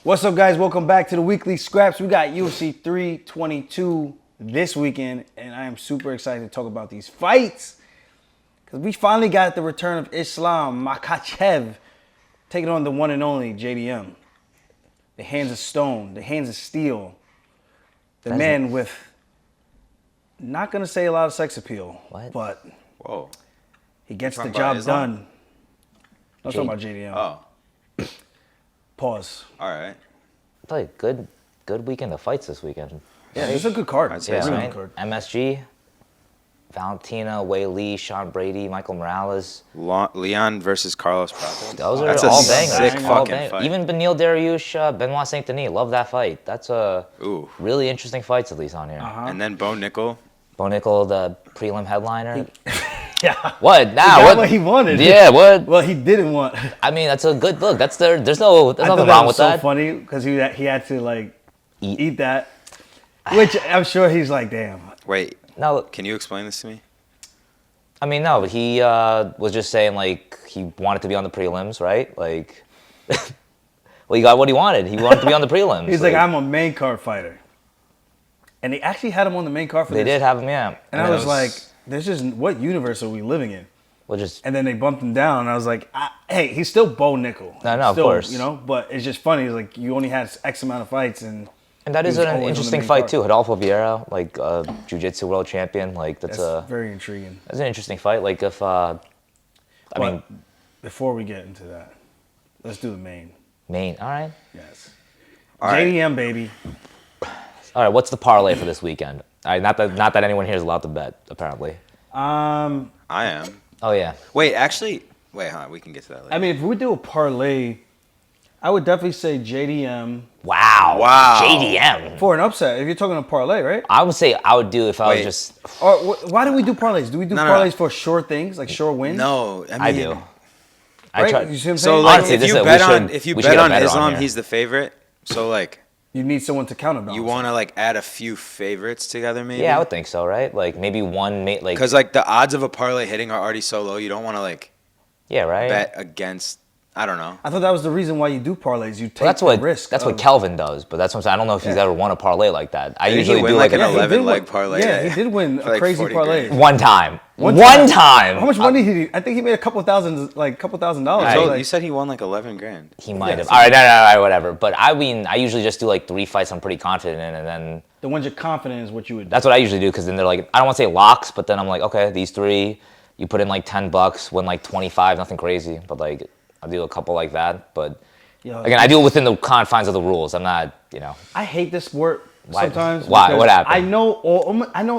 What's up, guys? Welcome back to the Weekly Scraps. We got UFC 322 this weekend, and I am super excited to talk about these fights because we finally got the return of Islam Makhachev taking on the one and only JDM. The hands of stone, the hands of steel, the man with, not going to say a lot of sex appeal, but he gets the job done. I'm talking about JDM. Oh. Pause. All right. I tell you, good weekend of fights this weekend. Yeah, it's a good card. I'd say Yeah, so. right? Good card. MSG, Valentina, Wei Lee, Sean Brady, Michael Morales. Leon versus Carlos Prato. Those are That's all a bangers. sick All fucking fight. Even Beneil Dariush, Benoit Saint Denis. Love that fight. That's a really interesting fights at least on here. And then Bo Nickel. Bo Nickel, the prelim headliner. Yeah. What now? He got what he wanted. Yeah. What? Well, he didn't want. I mean, that's a good look. There's nothing I wrong with so that. funny because he had to like eat that, which I'm sure he's like, damn. Wait. No. Can you explain this to me? I mean, no, but he was just saying, like, he wanted to be on the prelims, right? Like, well, he got what he wanted. He wanted to be on the prelims. He's like, I'm a main card fighter. And they actually had him on the main card for They this. did have him, yeah. And I was like, this is, what universe are we living in? Well, just, And then they bumped him down, and I was like, hey, he's still Bo Nickel. No, of Still, course. You know, but it's just funny. It's like, you only had X amount of fights, and that is he was an always on the interesting main fight, card. too. Rodolfo Vieira, like, jiu-jitsu world champion. Like, That's very intriguing. that's an interesting fight. Like, if, I mean, Before we get into that, let's do the main. Maine. All right. Yes. All right. JDM, baby. All right, what's the parlay for this weekend? All right, not that anyone here is allowed to bet, apparently. I am. Oh, yeah. Wait, actually. Wait, huh? We can get to that later. I mean, if we do a parlay, I would definitely say JDM Wow. JDM. for an upset. If you're talking a parlay, right? I would say I would do if I Wait. was just... Or why do we do parlays? Do we do No. parlays for sure things, like sure wins? No, I mean, I do. I Right? try, You see what I'm So saying? like, Honestly, if this you is- we bet should- on we should get a better on Islam, here. he's the favorite. So like, You need someone to counterbalance. you want to like add a few favorites together, maybe? yeah, I would think so, right? Like, maybe one... like, Because like the odds of a parlay hitting are already so low, you don't want to like yeah, right? bet against. I don't know. I thought that was the reason why you do parlays. You take Well, that's the what risk. that's what of- Kelvin does, but that's what I'm saying. I don't know if he's ever won a parlay like that. I Did he usually win do like like an an he did 11-leg win- parlay? Yeah, he did win For a like crazy 40 parlay. grand. one time. One One time. time. How much money did he? I think he made a couple thousand dollars. Right. So, So like, you said he won like 11 grand. He might have. Yes. All right, all right, whatever. But I mean, I usually just do like 3 fights I'm pretty confident in, and then the ones you're confident is what you would do. that's what I usually do because then they're like, I don't want to say locks, but then I'm like, okay, these 3, you put in like $10, win like 25, nothing crazy, but like I'll do a couple like that. But Yo, again, I do it within the confines of the rules. I'm not, I hate this sport Why? sometimes. Why? because What happened? I know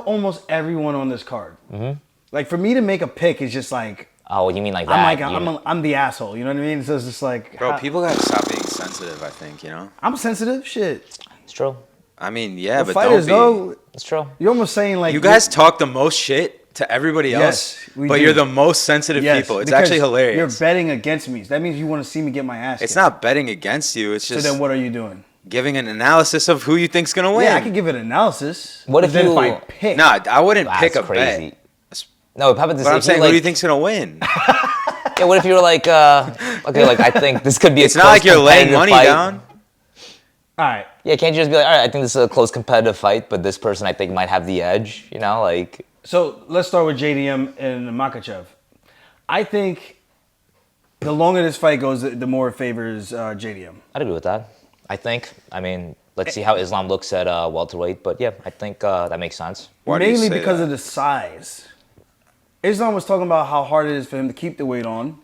almost everyone on this card. Mm-hmm. Like for me to make a pick is just like oh, you mean like that? I'm like I'm the asshole. You know what I mean? So it's just like Bro, people gotta stop being sensitive. I think I'm sensitive. Shit. It's true. I mean, yeah, The but fighters don't be. though, It's true. you're almost saying like You guys talk the most shit to everybody else, Yes, we but do. you're the most sensitive yes, people. It's because actually hilarious. You're betting against me. That means you want to see me get my ass. It's kicked. not betting against you. It's So just then what are you doing? giving an analysis of who you think's gonna win. Yeah, I can give it analysis. What but if then you- if I pick? Nah, I wouldn't That's pick a crazy. bet. No, how about this? But I'm if you, saying, like, who do you think's gonna win? Yeah, what if you were like, okay, like I think this could be. It's a not close like you're laying competitive money fight. down. All right. Yeah, can't you just be like, all right, I think this is a close competitive fight, but this person I think might have the edge. Like. So let's start with JDM and Makhachev. I think the longer this fight goes, the more it favors JDM. I'd agree with that. I think. I mean, let's see how Islam looks at welterweight, but yeah, I think that makes sense. Why do you Mainly say because that? of the size. Islam was talking about how hard it is for him to keep the weight on,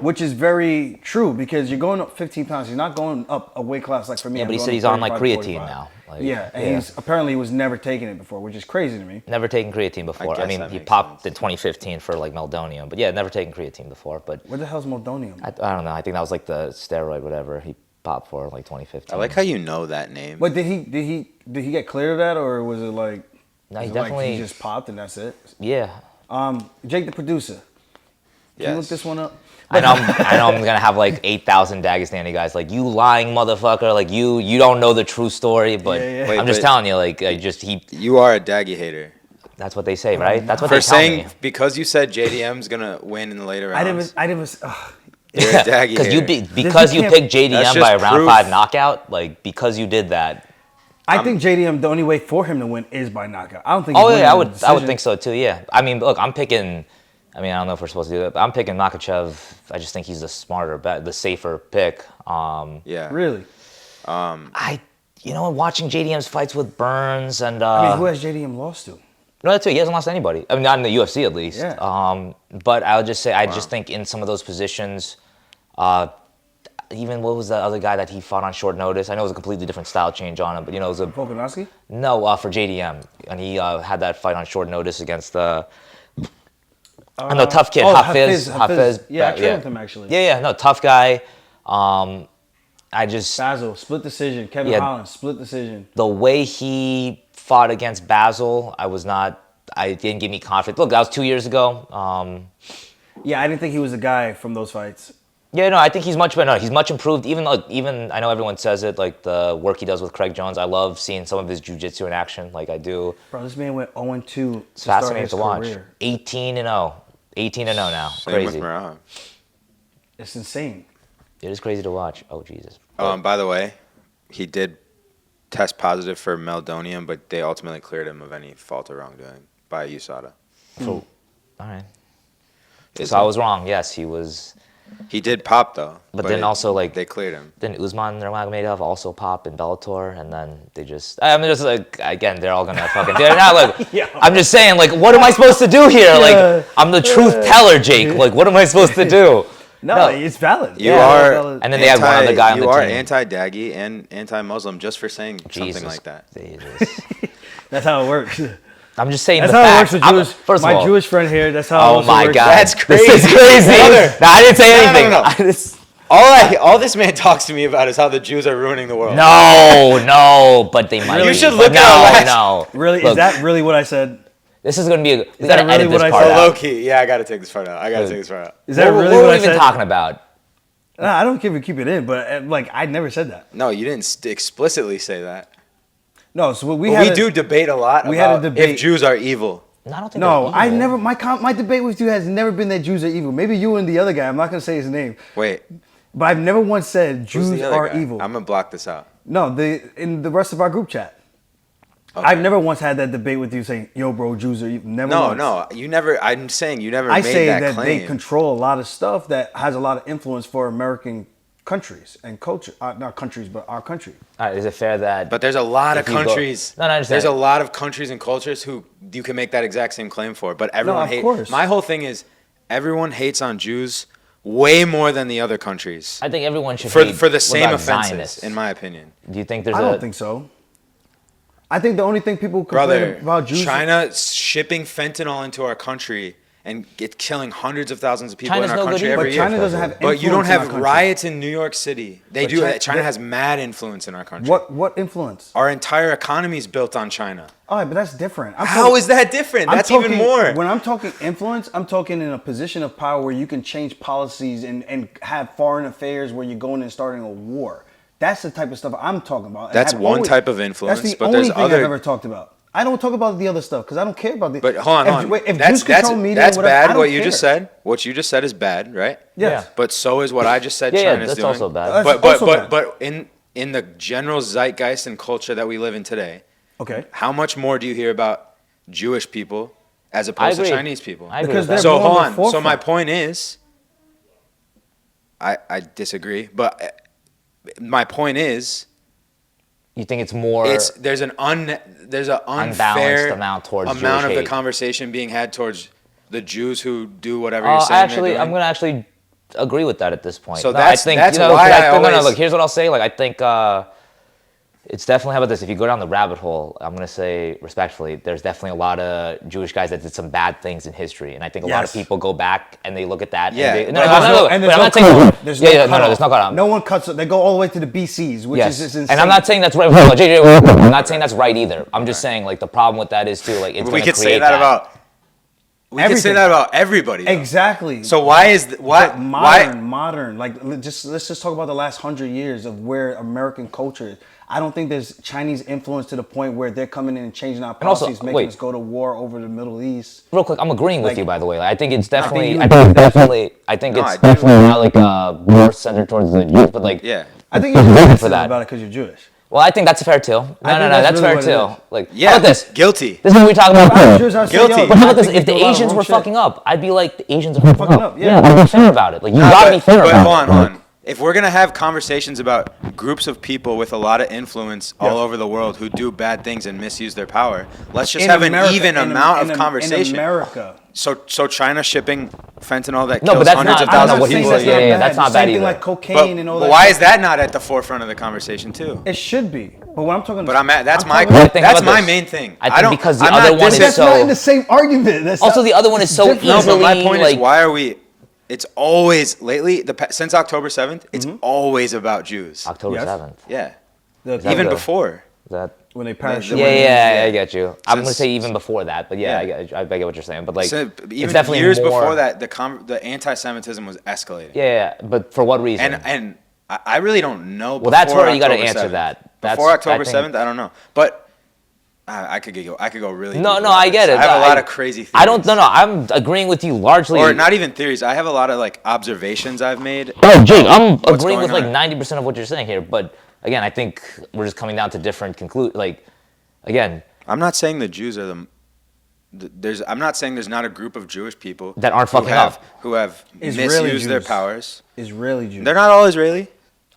which is very true because you're going up 15 pounds. You're not going up a weight class like for me. Yeah, I'm but he going said up he's on like 35, creatine 45. now. Like, Yeah, and he's apparently he was never taking it before, which is crazy to me. never taken creatine before. I guess mean, that he makes popped sense. in 2015 for like meldonium, but yeah, never taken creatine before. But What the hell's meldonium? I don't know. I think that was like the steroid, whatever he popped for like 2015. I like how you know that name. But did he get cleared of that, or was it like? No, was he it definitely. like he just popped and that's it. Yeah. Jake, the producer. Can you look this one up? I know I'm gonna have like 8,000 Dagestani guys like you lying motherfucker, like you don't know the true story, but Yeah. Wait, I'm just but- telling you, like You are a Daggy hater. that's what they say, right? That's what For they tell saying me. because you said JDM's gonna win in the later rounds. I didn't. You're a Daggy Because you hater. because you can't- picked JDM That's by a just round proof. 5 knockout, like because you did that. I think JDM, the only way for him to win is by knockout. I don't think. Oh he's yeah, winning I would decision. think so too. Yeah, I mean, look, I'm picking. I mean, I don't know if we're supposed to do that, but I'm picking Makhachev. I just think he's the smarter bet, the safer pick. Yeah. Really? Watching JDM's fights with Burns and I mean, who has JDM lost to? no, that's it. He hasn't lost to anybody. I mean, not in the UFC at least. Yeah. But I'll just say, I just think in some of those positions, even what was the other guy that he fought on short notice? I know it was a completely different style change on him, but it was a Volkanovski? no for JDM, and he had that fight on short notice against the. No, tough kid, Hafiz. Yeah, I trained with him actually. Yeah, no, tough guy. I just Basil, split decision. Kevin Yeah. Holland, split decision. the way he fought against Basil, I didn't give me confidence. Look, that was 2 years ago. Yeah, I didn't think he was the guy from those fights. Yeah, no, I think he's much better. He's much improved. Even I know everyone says it, like the work he does with Craig Jones. I love seeing some of his jiu-jitsu in action, like I do. Bro, this man went 0-2. It's fascinating to watch. 18-0, 18-0 now. Same Crazy. with Merab. It's insane. It is crazy to watch. Oh Jesus. By the way, he did test positive for meldonium, but they ultimately cleared him of any fault or wrongdoing by USADA. All right. Is So I it? was wrong. Yes, he was. He did pop though. But then also, like- they cleared him. Then Usman Nurmagomedov also pop in Bellator, and then they just. I mean, just like again, they're all gonna fucking. They're not like. Yeah. I'm just saying, like, what am I supposed to do here? Like, I'm the truth teller, Jake. Like, what am I supposed to do? No, it's valid. You Yeah, are, it's valid. And then they had one other guy on the you are team. anti-Daggy and anti-Muslim just for saying Jesus, something like that. Jesus. That's how it works. I'm just saying That's the how it works facts. with I'm- Jewish. First of my all, Jewish friend here. That's how. it oh also my works. God, That's This is crazy. crazy. Brother. No, I didn't say No, no, anything. no, no. I just- All this man talks to me about is how the Jews are ruining the world. No, but they might. You be. should But look at our last- no. Really? Look, Is that really what I said? This is gonna be. We that gotta really edit this what I part said? out. Low key. Yeah, I got to take this part out. I got to take this part out. Is that What really were what we I even said? talking about? No, I don't keep it in, but like I never said that. No, you didn't explicitly say that. No, so we But had we do debate a lot we had a about debate- if Jews are evil. No, I don't think. No, they're I evil. never. My debate with you has never been that Jews are evil. Maybe you and the other guy. I'm not gonna say his name, Wait, but I've never once said who's Jews the other are guy? evil. I'm gonna block this out. No, in the rest of our group chat. Okay. I've never once had that debate with you saying, "Yo, bro, Jews are evil." Never. No, once. no, you never. I'm saying you never I made say that that claim. they control a lot of stuff that has a lot of influence for American countries and culture. Not countries, but our country. All right, is it fair that? But there's a lot of If you go- countries. No, I understand. There's a lot of countries and cultures who you can make that exact same claim for. But everyone of hates. course. My whole thing is everyone hates on Jews way more than the other countries I think everyone should for hate the what same about offenses, Zionists. in my opinion. Do you think there's I a? don't think so. I think the only thing people complain Brother, about Jews. China shipping fentanyl into our country and it killing hundreds of thousands of people China's in no our good country either. every But year. China doesn't have. But you don't influence in our have country. riots in New York City. They But do. China- China has mad influence in our country. What influence? Our entire economy is built on China. All right, but that's different. How is that different? I'm That's talking- even more. When I'm talking influence, I'm talking in a position of power where you can change policies and have foreign affairs where you're going and starting a war. That's the type of stuff I'm talking about. And That's I've one type of influence, That's the but only there's thing other- I've ever talked about. I don't talk about the other stuff because I don't care about the. But hold on, hold on. If That's Jews control media, that's whatever, I bad. don't What you care. just said. What you just said is bad, right? Yes. Yeah. But so is what I just said. Yeah, China's that's doing. also bad. That's But also bad. but in the general zeitgeist and culture that we live in today, Okay. how much more do you hear about Jewish people as opposed to agree. Chinese people? I agree Because with that. they're So more hold on on. the So my forefront. point is, I disagree, but my point is, You think it's more? there's an unfair Unbalanced amount towards amount Jewish of the hate. conversation being had towards the Jews who do whatever you're saying. they're I'm doing. gonna actually agree with that at this point. So No, that's- I think, that's you know, why 'cause I no, always- look, here's what I'll say. Like, I think it's definitely, how about this? If you go down the rabbit hole, I'm gonna say respectfully, there's definitely a lot of Jewish guys that did some bad things in history, and I think a lot of Yes. people go back and they look at that. Yeah, And they, but no, there's no, no- no, and but there's I'm no not saying. cutoff. There's Yeah, no yeah, no, cutoff. there's no cutoff. No one cuts. They go all the way to the BCs, which Yes, is insane. and I'm not saying that's right. No, I'm not saying that's right either. I'm just saying, like, the problem with that is too, like, it's we gonna could say create that about We can say that about everybody. Though. Exactly. So why is why modern? Like, let's just talk about the last 100 years of where American culture is. I don't think there's Chinese influence to the point where they're coming in and changing our policies, making us go to war over the Middle East. Real quick, I'm agreeing with you, by the way. I think it's definitely, I think it's definitely not like more centered towards the youth, but like, yeah. I think you're sensitive about it because you're Jewish. Well, I think that's fair too. No, that's fair too. Like, yeah, how about this? Guilty. This is what we talk about. Guilty. But how about this? If the Asians were fucking up, I'd be like, the Asians are fucking up. Yeah, I'd be fair about it. Like, you gotta be fair about it. But hold on. If we're gonna have conversations about groups of people with a lot of influence all over the world who do bad things and misuse their power, let's just have an even amount of conversation. In America. So China shipping fentanyl that No, but kills that's hundreds not- of I'm not thousands of saying people. that's not bad. That's not bad Same thing either. like cocaine and all that. But why is that not at the forefront of the conversation too? It should be. But what I'm talking But that's my main thing. I think because the I'm other not one is dissing- That's not so- in the same argument. That's Also, not- the other one is so different. No, easily, but my point like, is, why are we? It's always lately since October 7th. It's always about Jews. October Yes. 7th. Yeah, That even the- before. Is that? when they parachute. Yeah, I get you. I'm gonna Since- say even before that, but yeah, Yeah. I get what you're saying. But like, So it's even definitely years more, before that, the anti-Semitism was escalating. Yeah, but for what reason? And I really don't know. Well, that's before where you got to October answer 7th. that. Before October I think- 7th, I don't know, but. I could go really. No, deep no, about I get this. it. I have a lot of crazy theories. I don't. No, I'm agreeing with you largely. Or not even theories. I have a lot of like observations I've made. Oh, Jake, I'm what's agreeing going with like on. 90% of what you're saying here. But again, I think we're just coming down to different Like, again, I'm not saying the Jews are I'm not saying there's not a group of Jewish people That aren't fucking up. who have Israeli misused their Jews. powers. Israeli Jews. They're not all Israeli.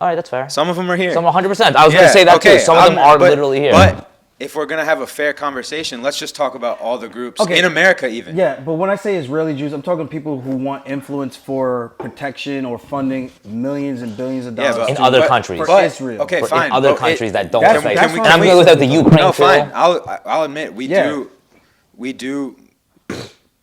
all right, that's fair. Some of them are here. Some 100%. I was gonna say that too. Some of them are literally here. But if we're gonna have a fair conversation, let's just talk about all the groups in America, even. Yeah, but when I say Israeli Jews, I'm talking people who want influence for protection or funding millions and billions of dollars In other countries. for Israel. Okay, For fine. in other but countries that don't that's- affect. that's And fine. I'm going without the Ukraine No, too. fine. I'll admit we Yeah. do.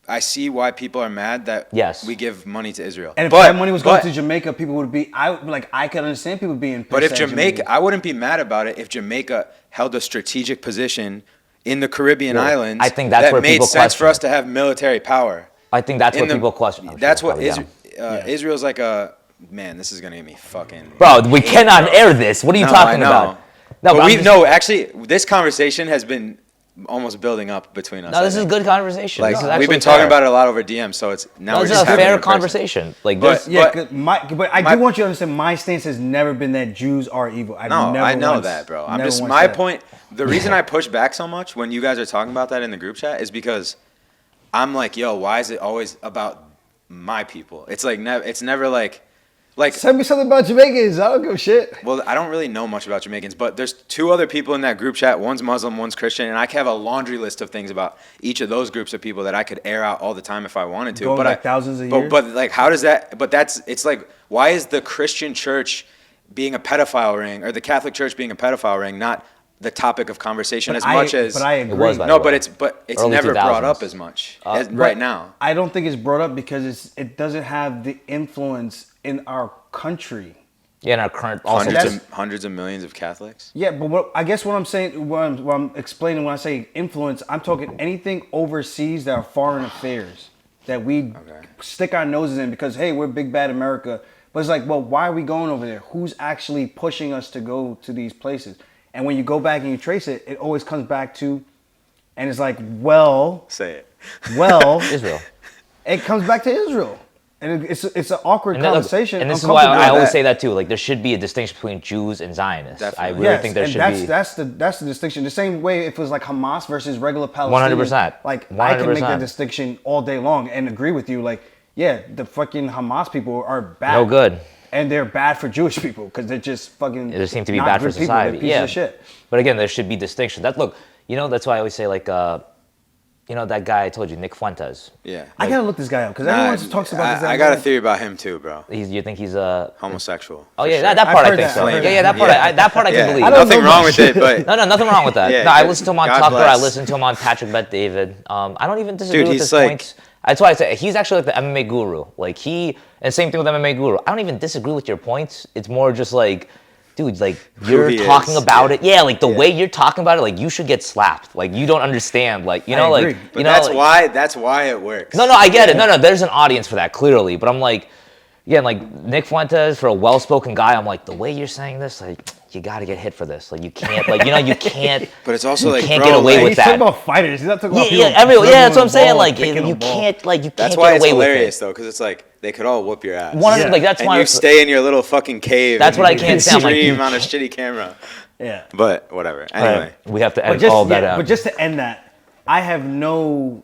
I see why people are mad that Yes. we give money to Israel. And if that money was going to Jamaica, people would be. I can understand people being. But if pissed at Jamaica, I wouldn't be mad about it if Jamaica held a strategic position in the Caribbean islands. I think that's that where made people sense for question us to have military power. I think that's what people question. I'm That's sure, what probably, yeah. Israel's like a man. This is gonna get me fucking. Bro, we cannot air this. What are you No, talking I know. about? No, but I'm just- actually, this conversation has been almost building up between us. No, this is good conversation. Like This is we've actually been talking fair. about it a lot over DM, so it's now No, we're this is just a having fair it in person. conversation. Like But- this. Yeah, but- but I do want you to understand. My stance has never been that Jews are evil. No, I know that, bro. I'm just my point. The reason I push back so much when you guys are talking about that in the group chat is because I'm like, yo, why is it always about my people? It's like it's never like. Send me something about Jamaicans. I don't give a shit. Well, I don't really know much about Jamaicans, but there's two other people in that group chat. One's Muslim, one's Christian, and I could have a laundry list of things about each of those groups of people that I could air out all the time if I wanted to. Going but back thousands of years? But like, how does that? But it's like, why is the Christian church being a pedophile ring or the Catholic Church being a pedophile ring not the topic of conversation as much as? But I agree. It was, by No, the way. but it's Early never brought 2000s. up as much as right now. I don't think it's brought up because it doesn't have the influence in our country. Yeah, in our current also Hundreds of millions of Catholics. Yeah, but I guess what I'm saying, what I'm explaining when I say influence, I'm talking anything overseas that are foreign affairs that we stick our noses in because, hey, we're big bad America. But it's like, well, why are we going over there? Who's actually pushing us to go to these places? And when you go back and you trace it, it always comes back to, and it's like, well, Say it. well, Israel. it comes back to Israel. And it's an awkward conversation. And this is why I always that. say that too. Like there should be a distinction between Jews and Zionists. Definitely. I really think there and should be. that's the distinction. The same way if it was like Hamas versus regular Palestinians. 100%. Like I can make 100%. that distinction all day long and agree with you. Like, yeah, the fucking Hamas people are bad. No good. And they're bad for Jewish people because they're just fucking. They seem to be not bad for good people. society. They're pieces Yeah. of shit. But again, there should be distinction. That's why I always say like, that guy I told you, Nick Fuentes. Yeah. I gotta look this guy up because everyone just talks about this. I got a theory about him too, bro. You think he's a Homosexual. Oh for yeah, sure. that part I've I heard think that. so. I've heard Yeah, that. that part I can believe. I don't Nothing know wrong much. with it, but No, nothing wrong with that. Yeah, No, I listened to him on God Tucker. bless. I listened to him on Patrick Bet David. I don't even disagree Dude, with he's his like- points. That's why I say he's actually like the MMA guru. And same thing with MMA guru. I don't even disagree with your points. It's more just like, dude, dude, like you're talking about it. Yeah, like the way you're talking about it, like you should get slapped. Like you don't understand. Like you know, like but you know, that's why it works. No, I get it. No, there's an audience for that clearly. But I'm like, again, like Nick Fuentes, for a well-spoken guy, I'm like, the way you're saying this, like you got to get hit for this. Like you can't, like you can't. But it's also like, can't get away with he's that. talking about fighters. He's not talking about people. That's what I'm saying. Like you can't, like you can't That's get why away it's with hilarious it. though, because it's like they could all whoop your ass. Like that's and why you stay in your little fucking cave. That's what I can't stand. Like, stream on a shitty camera. Yeah. But whatever. Anyway, we have to edit all that out. But just to end that, I have no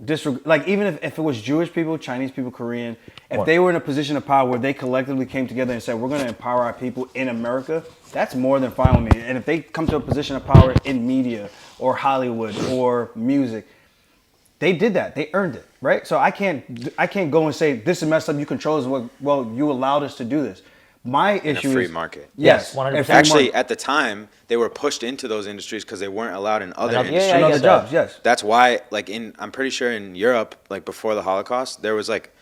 disregard. Like even if it was Jewish people, Chinese people, Korean, if they were in a position of power where they collectively came together and said, we're going to empower our people in America, that's more than fine with me. And if they come to a position of power in media or Hollywood or music, they did that. They earned it, right? So I can't go and say this is messed up. You control us. Well, you allowed us to do this. My issue is free market. Yes, 100%. Actually, at the time, they were pushed into those industries because they weren't allowed in other industries. I other get jobs. that. Yes, That's why, like I'm pretty sure in Europe, like before the Holocaust, there was like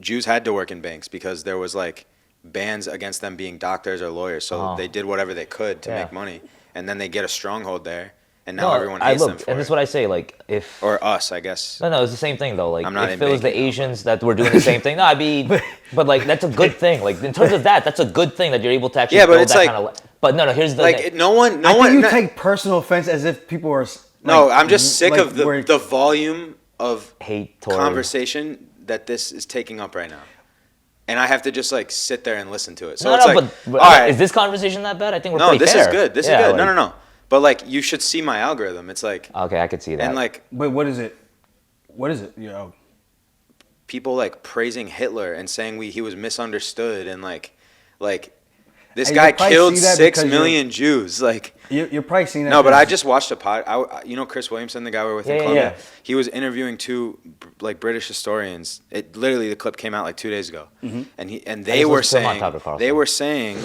Jews had to work in banks because there was like bans against them being doctors or lawyers. So they did whatever they could to make money, and then they get a stronghold there, and now everyone hates them for and it. that's what I say. Like if or us, I guess. No, it's the same thing though. Like not if in it was the banking, Asians that were doing the same thing, no, I'd be. But like that's a good thing. Like in terms of that's a good thing that you're able to actually. Yeah, but build it's that like, kind of. But no, here's the like thing. no one. I think you take personal offense as if people are. No, I'm just sick of the volume of hate towards conversation that this is taking up right now. And I have to just like sit there and listen to it. So No, it's no, like, but all right. is this conversation that bad? I think we're No, pretty this fair. is good. This is good. No. But like, you should see my algorithm. It's like, Okay, I could see that. and like, But what is it? What is it? You know, people like praising Hitler and saying he was misunderstood and like this Hey, guy you'll probably killed see that 6 because million Jews. Like, you're probably seeing that. no, but because- I just watched a pod. You know Chris Williamson, the guy we were with in Columbia? yeah. He was interviewing two like British historians. It literally, the clip came out like 2 days ago, and they were saying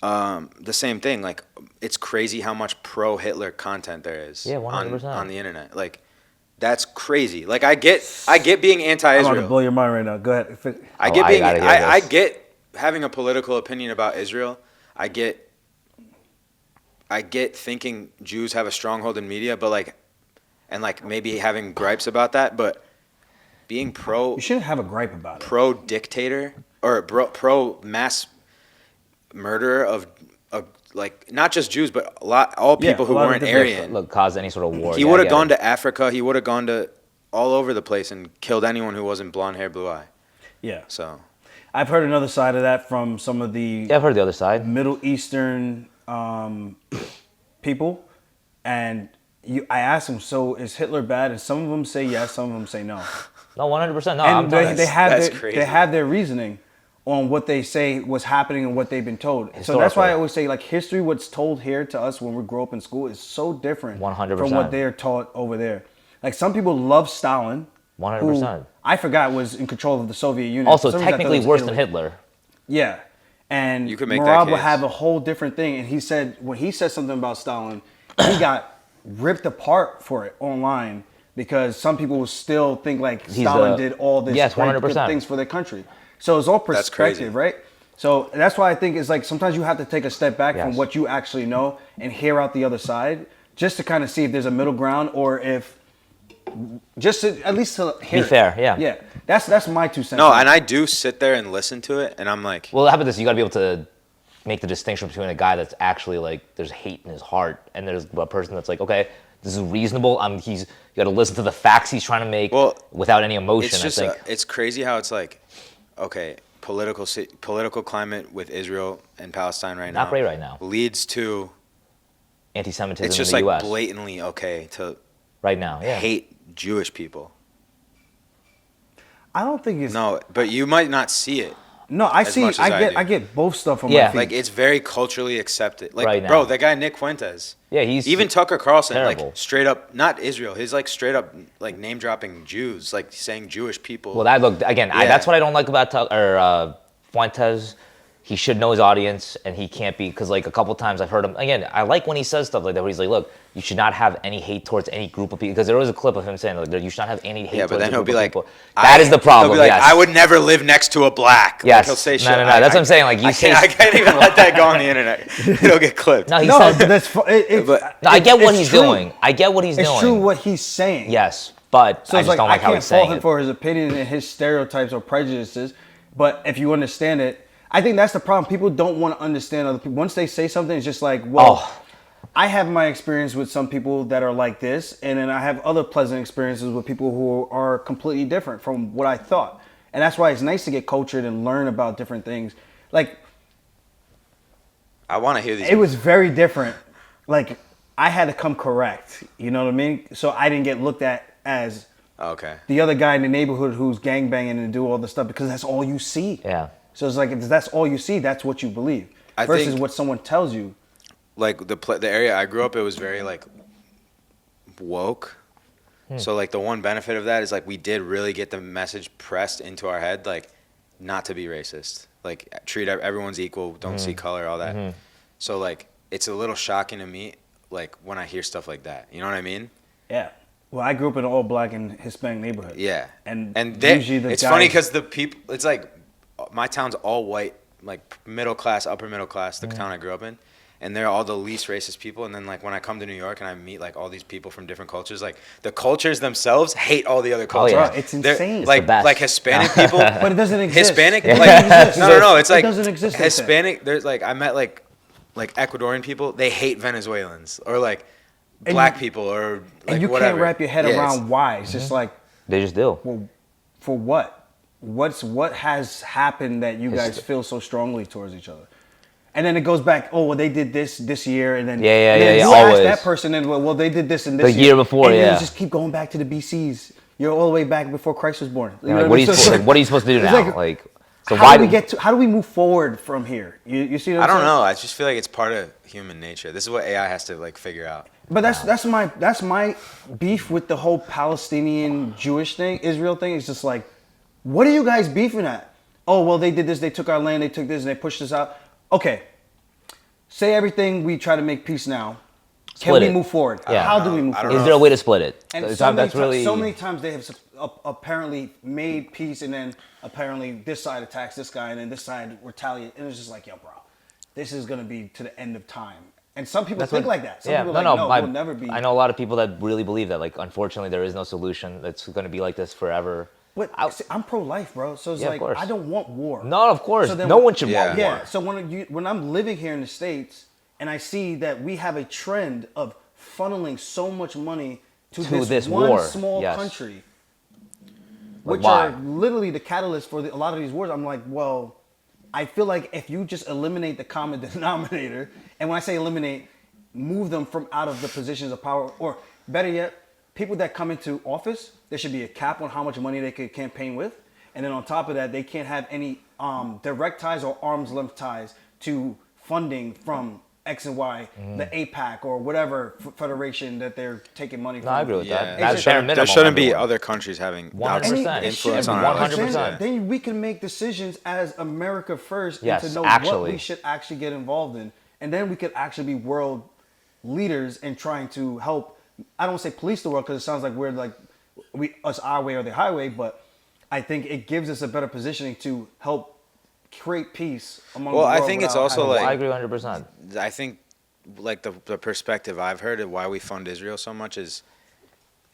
the same thing. Like, it's crazy how much pro-Hitler content there is 100%. on the internet. Like, that's crazy. Like, I get being I'm anti-Israel. about to blow your mind right now. Go ahead. I get having a political opinion about Israel. I get thinking Jews have a stronghold in media, but like maybe having gripes about that, but being You shouldn't have a gripe about it. pro dictator or pro mass murderer of like not just Jews, but all people who weren't Aryan. Cause any sort of war. He would have gone to Africa. He would have gone to all over the place and killed anyone who wasn't blonde hair, blue eye. Yeah. So I've heard another side of that from some of the I've heard the other side. Middle Eastern people, and I asked them, so is Hitler bad? And some of them say yes, some of them say no. No, 100%. No, And they crazy. have their reasoning on what they say was happening and what they've been told. So that's Historically. why I always say, like, history, what's told here to us when we grow up in school is so different 100%. from what they're taught over there. Like, some people love Stalin. 100%. Who I forgot was in control of the Soviet Union. Also, For some reason, I thought technically it was worse Italy. than Hitler. Yeah. And You could make that Murad would case. have a whole different thing. And he said, when he said something about Stalin, he got ripped apart for it online because some people will still think like Stalin did all this Yes, like, 100%. good things for their country. So it's all That's crazy. perspective, right? So that's why I think it's like sometimes you have to take a step back from Yes. what you actually know and hear out the other side just to kind of see if there's a middle ground or if just to, at least to hear Be it. fair, yeah. Yeah. That's my 2 cents. No, and I do sit there and listen to it, and I'm like, Well, how about this? You got to be able to make the distinction between a guy that's actually like there's hate in his heart, and there's a person that's like, okay, this is reasonable. You got to listen to the facts he's trying to make without any emotion. it's just I think. it's crazy how it's like, okay, political climate with Israel and Palestine right now. Not great right now. Leads to Anti-Semitism it's in just the like U.S. blatantly okay to right now. Yeah. hate Jewish people. I don't think it's No, but you might not see it. No, I as see. much as I do. I get both stuff on Yeah. my feed. Like, it's very culturally accepted. Like, Right now. bro, that guy Nick Fuentes. Yeah, he's even Tucker Carlson, terrible. like straight up, not Israel. He's like straight up, like name dropping Jews, like saying Jewish people. Well, that look again. Yeah. That's what I don't like about Fuentes. he should know his audience, and he can't be, because like a couple times I've heard him, again, I like when he says stuff like that, where he's like, look, you should not have any hate towards any group of people, because there was a clip of him saying, like, you should not have any hate towards a group of people. That is the problem, He'll be like, I would never live next to a black. Yes. Like, he'll say shit. No, that's what I'm saying. Like, I can't even let that go on the internet. It'll get clipped. No, I get what he's doing. I get what he's doing. It's true what he's saying. Yes, but so I just don't like how he's saying it. I can't fault him for his opinion and his stereotypes or prejudices, but if you understand it, I think that's the problem. People don't want to understand other people. Once they say something, it's just like, well, I have my experience with some people that are like this, and then I have other pleasant experiences with people who are completely different from what I thought. And that's why it's nice to get cultured and learn about different things. Like, I want to hear these. It was very different. Like, I had to come correct. You know what I mean? So I didn't get looked at as the other guy in the neighborhood who's gangbanging and do all this stuff, because that's all you see. Yeah. So it's like, if that's all you see, that's what you believe. Versus what someone tells you. Like the area I grew up, it was very like woke. So like the one benefit of that is like we did really get the message pressed into our head, like not to be racist, like treat everyone's equal, don't see color, all that. So like it's a little shocking to me, like when I hear stuff like that. You know what I mean? Yeah. Well, I grew up in an all black and Hispanic neighborhood. Yeah. And usually it's funny because the people, it's like my town's all white, like middle class, upper middle class, the town I grew up in. And they're all the least racist people. And then like when I come to New York and I meet like all these people from different cultures, like the cultures themselves hate all the other cultures. Oh, yeah. Bro, it's insane. Like Hispanic people. But it doesn't exist. Hispanic, It like doesn't exist. no, it's like it doesn't exist. Hispanic. There's like I met like Ecuadorian people. They hate Venezuelans or like black people or like and you whatever. can't wrap your head around why. It's just like they just do. Well, for what? What has happened that you guys feel so strongly towards each other? And then it goes back, oh, well, they did this year, and then you always. ask that person, and well, they did this and this the year before, and then you just keep going back to the BCs. You're all the way back before Christ was born. You know what are you supposed to do now? So how do we move forward from here? You see what I'm saying? I don't know. I just feel like it's part of human nature. This is what AI has to like figure out. But that's my beef with the whole Palestinian Jewish thing, Israel thing. It's just like, what are you guys beefing at? Oh, well, they did this, they took our land, they took this, and they pushed us out. Okay, say everything, we try to make peace now. Can we move forward? Yeah. How do we move forward? Is there a way to split it? And so many times they have apparently made peace, and then apparently this side attacks this guy, and then this side retaliates. And it's just like, yo, bro, this is going to be to the end of time. And some people think like that. Some people we'll never be. I know a lot of people that really believe that. Like, unfortunately, there is no solution that's going to be like this forever. But I'm pro-life, bro. So it's like, I don't want war. No, of course. So no one should want war. Yeah. So when I'm living here in the States and I see that we have a trend of funneling so much money to this one small country, which are literally the catalyst for a lot of these wars, I'm like, well, I feel like if you just eliminate the common denominator, and when I say eliminate, move them from out of the positions of power, or better yet, people that come into office, there should be a cap on how much money they could campaign with. And then on top of that, they can't have any direct ties or arm's length ties to funding from X and Y, the APAC or whatever federation that they're taking money from. No, I agree with that. There shouldn't be other countries having 100% influence on our lives. 100%. Then we can make decisions as America first and to know what we should actually get involved in. And then we could actually be world leaders in trying to help. I don't say police the world because it sounds like we're like us our way or the highway, but I think it gives us a better positioning to help create peace among the world. Well, I think it's also like, I agree 100%. I think like the perspective I've heard of why we fund Israel so much is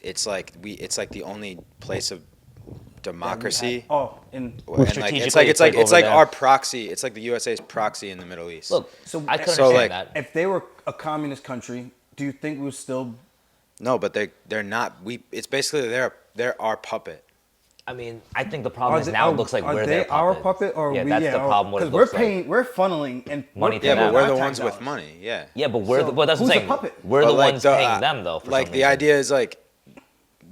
it's like the only place of democracy. It's like our proxy. It's like the USA's proxy in the Middle East. Look, so I can understand that. If they were a communist country, do you think we would still? No, but they're not. It's basically they're our puppet. I mean, I think the problem is now it looks like we're their puppet. Our puppet, or that's the problem. Because we're paying, we're funneling and money to them. them. But we're the ones with money. Yeah. Yeah, but we're that's what I'm saying. Puppet? We're the ones paying them though. For like the idea is like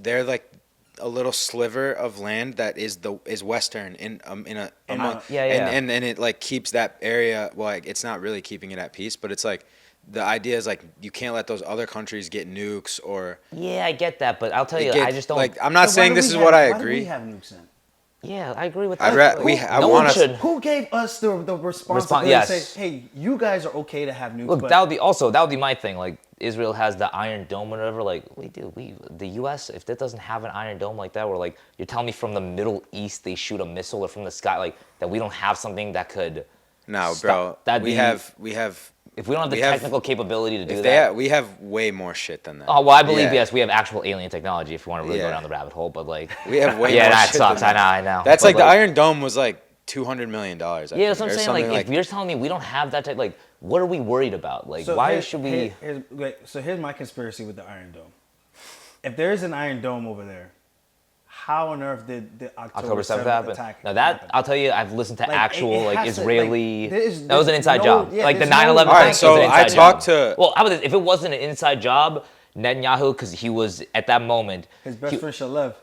they're like a little sliver of land that is western and it like keeps that area. Well, like, it's not really keeping it at peace, but it's like. The idea is like you can't let those other countries get nukes or. Yeah, I get that, but I'll tell you, I just don't. Like I'm not saying this is what I agree. Why do we have nukes then? Yeah, I agree with that. Who gave us the responsibility to say, hey, you guys are okay to have nukes? Look, that would be my thing. Like, Israel has the Iron Dome or whatever. Like, the U.S., if it doesn't have an Iron Dome like that, where like you're telling me from the Middle East they shoot a missile or from the sky, like that we don't have something that could. No, bro. We have. If we don't have the technical capability to do that, we have way more shit than that. Oh well, I believe yes, we have actual alien technology. If you want to really go down the rabbit hole, but like we have way more. Yeah, that shit sucks. Than I know. That's like the Iron Dome was like $200 million. Yeah, that's what I'm saying. Like, if you're telling me we don't have that type, like, what are we worried about? Like, why should we? So here's my conspiracy with the Iron Dome. If there is an Iron Dome over there, how on earth did the October 7th attack Now that happen? I'll tell you, I've listened to actual Israeli. That was an inside job. Yeah, like the 9/11. All right, so I talked to. Well, how about this? If it wasn't an inside job, Netanyahu, because he was at that moment. His best friend Shalev.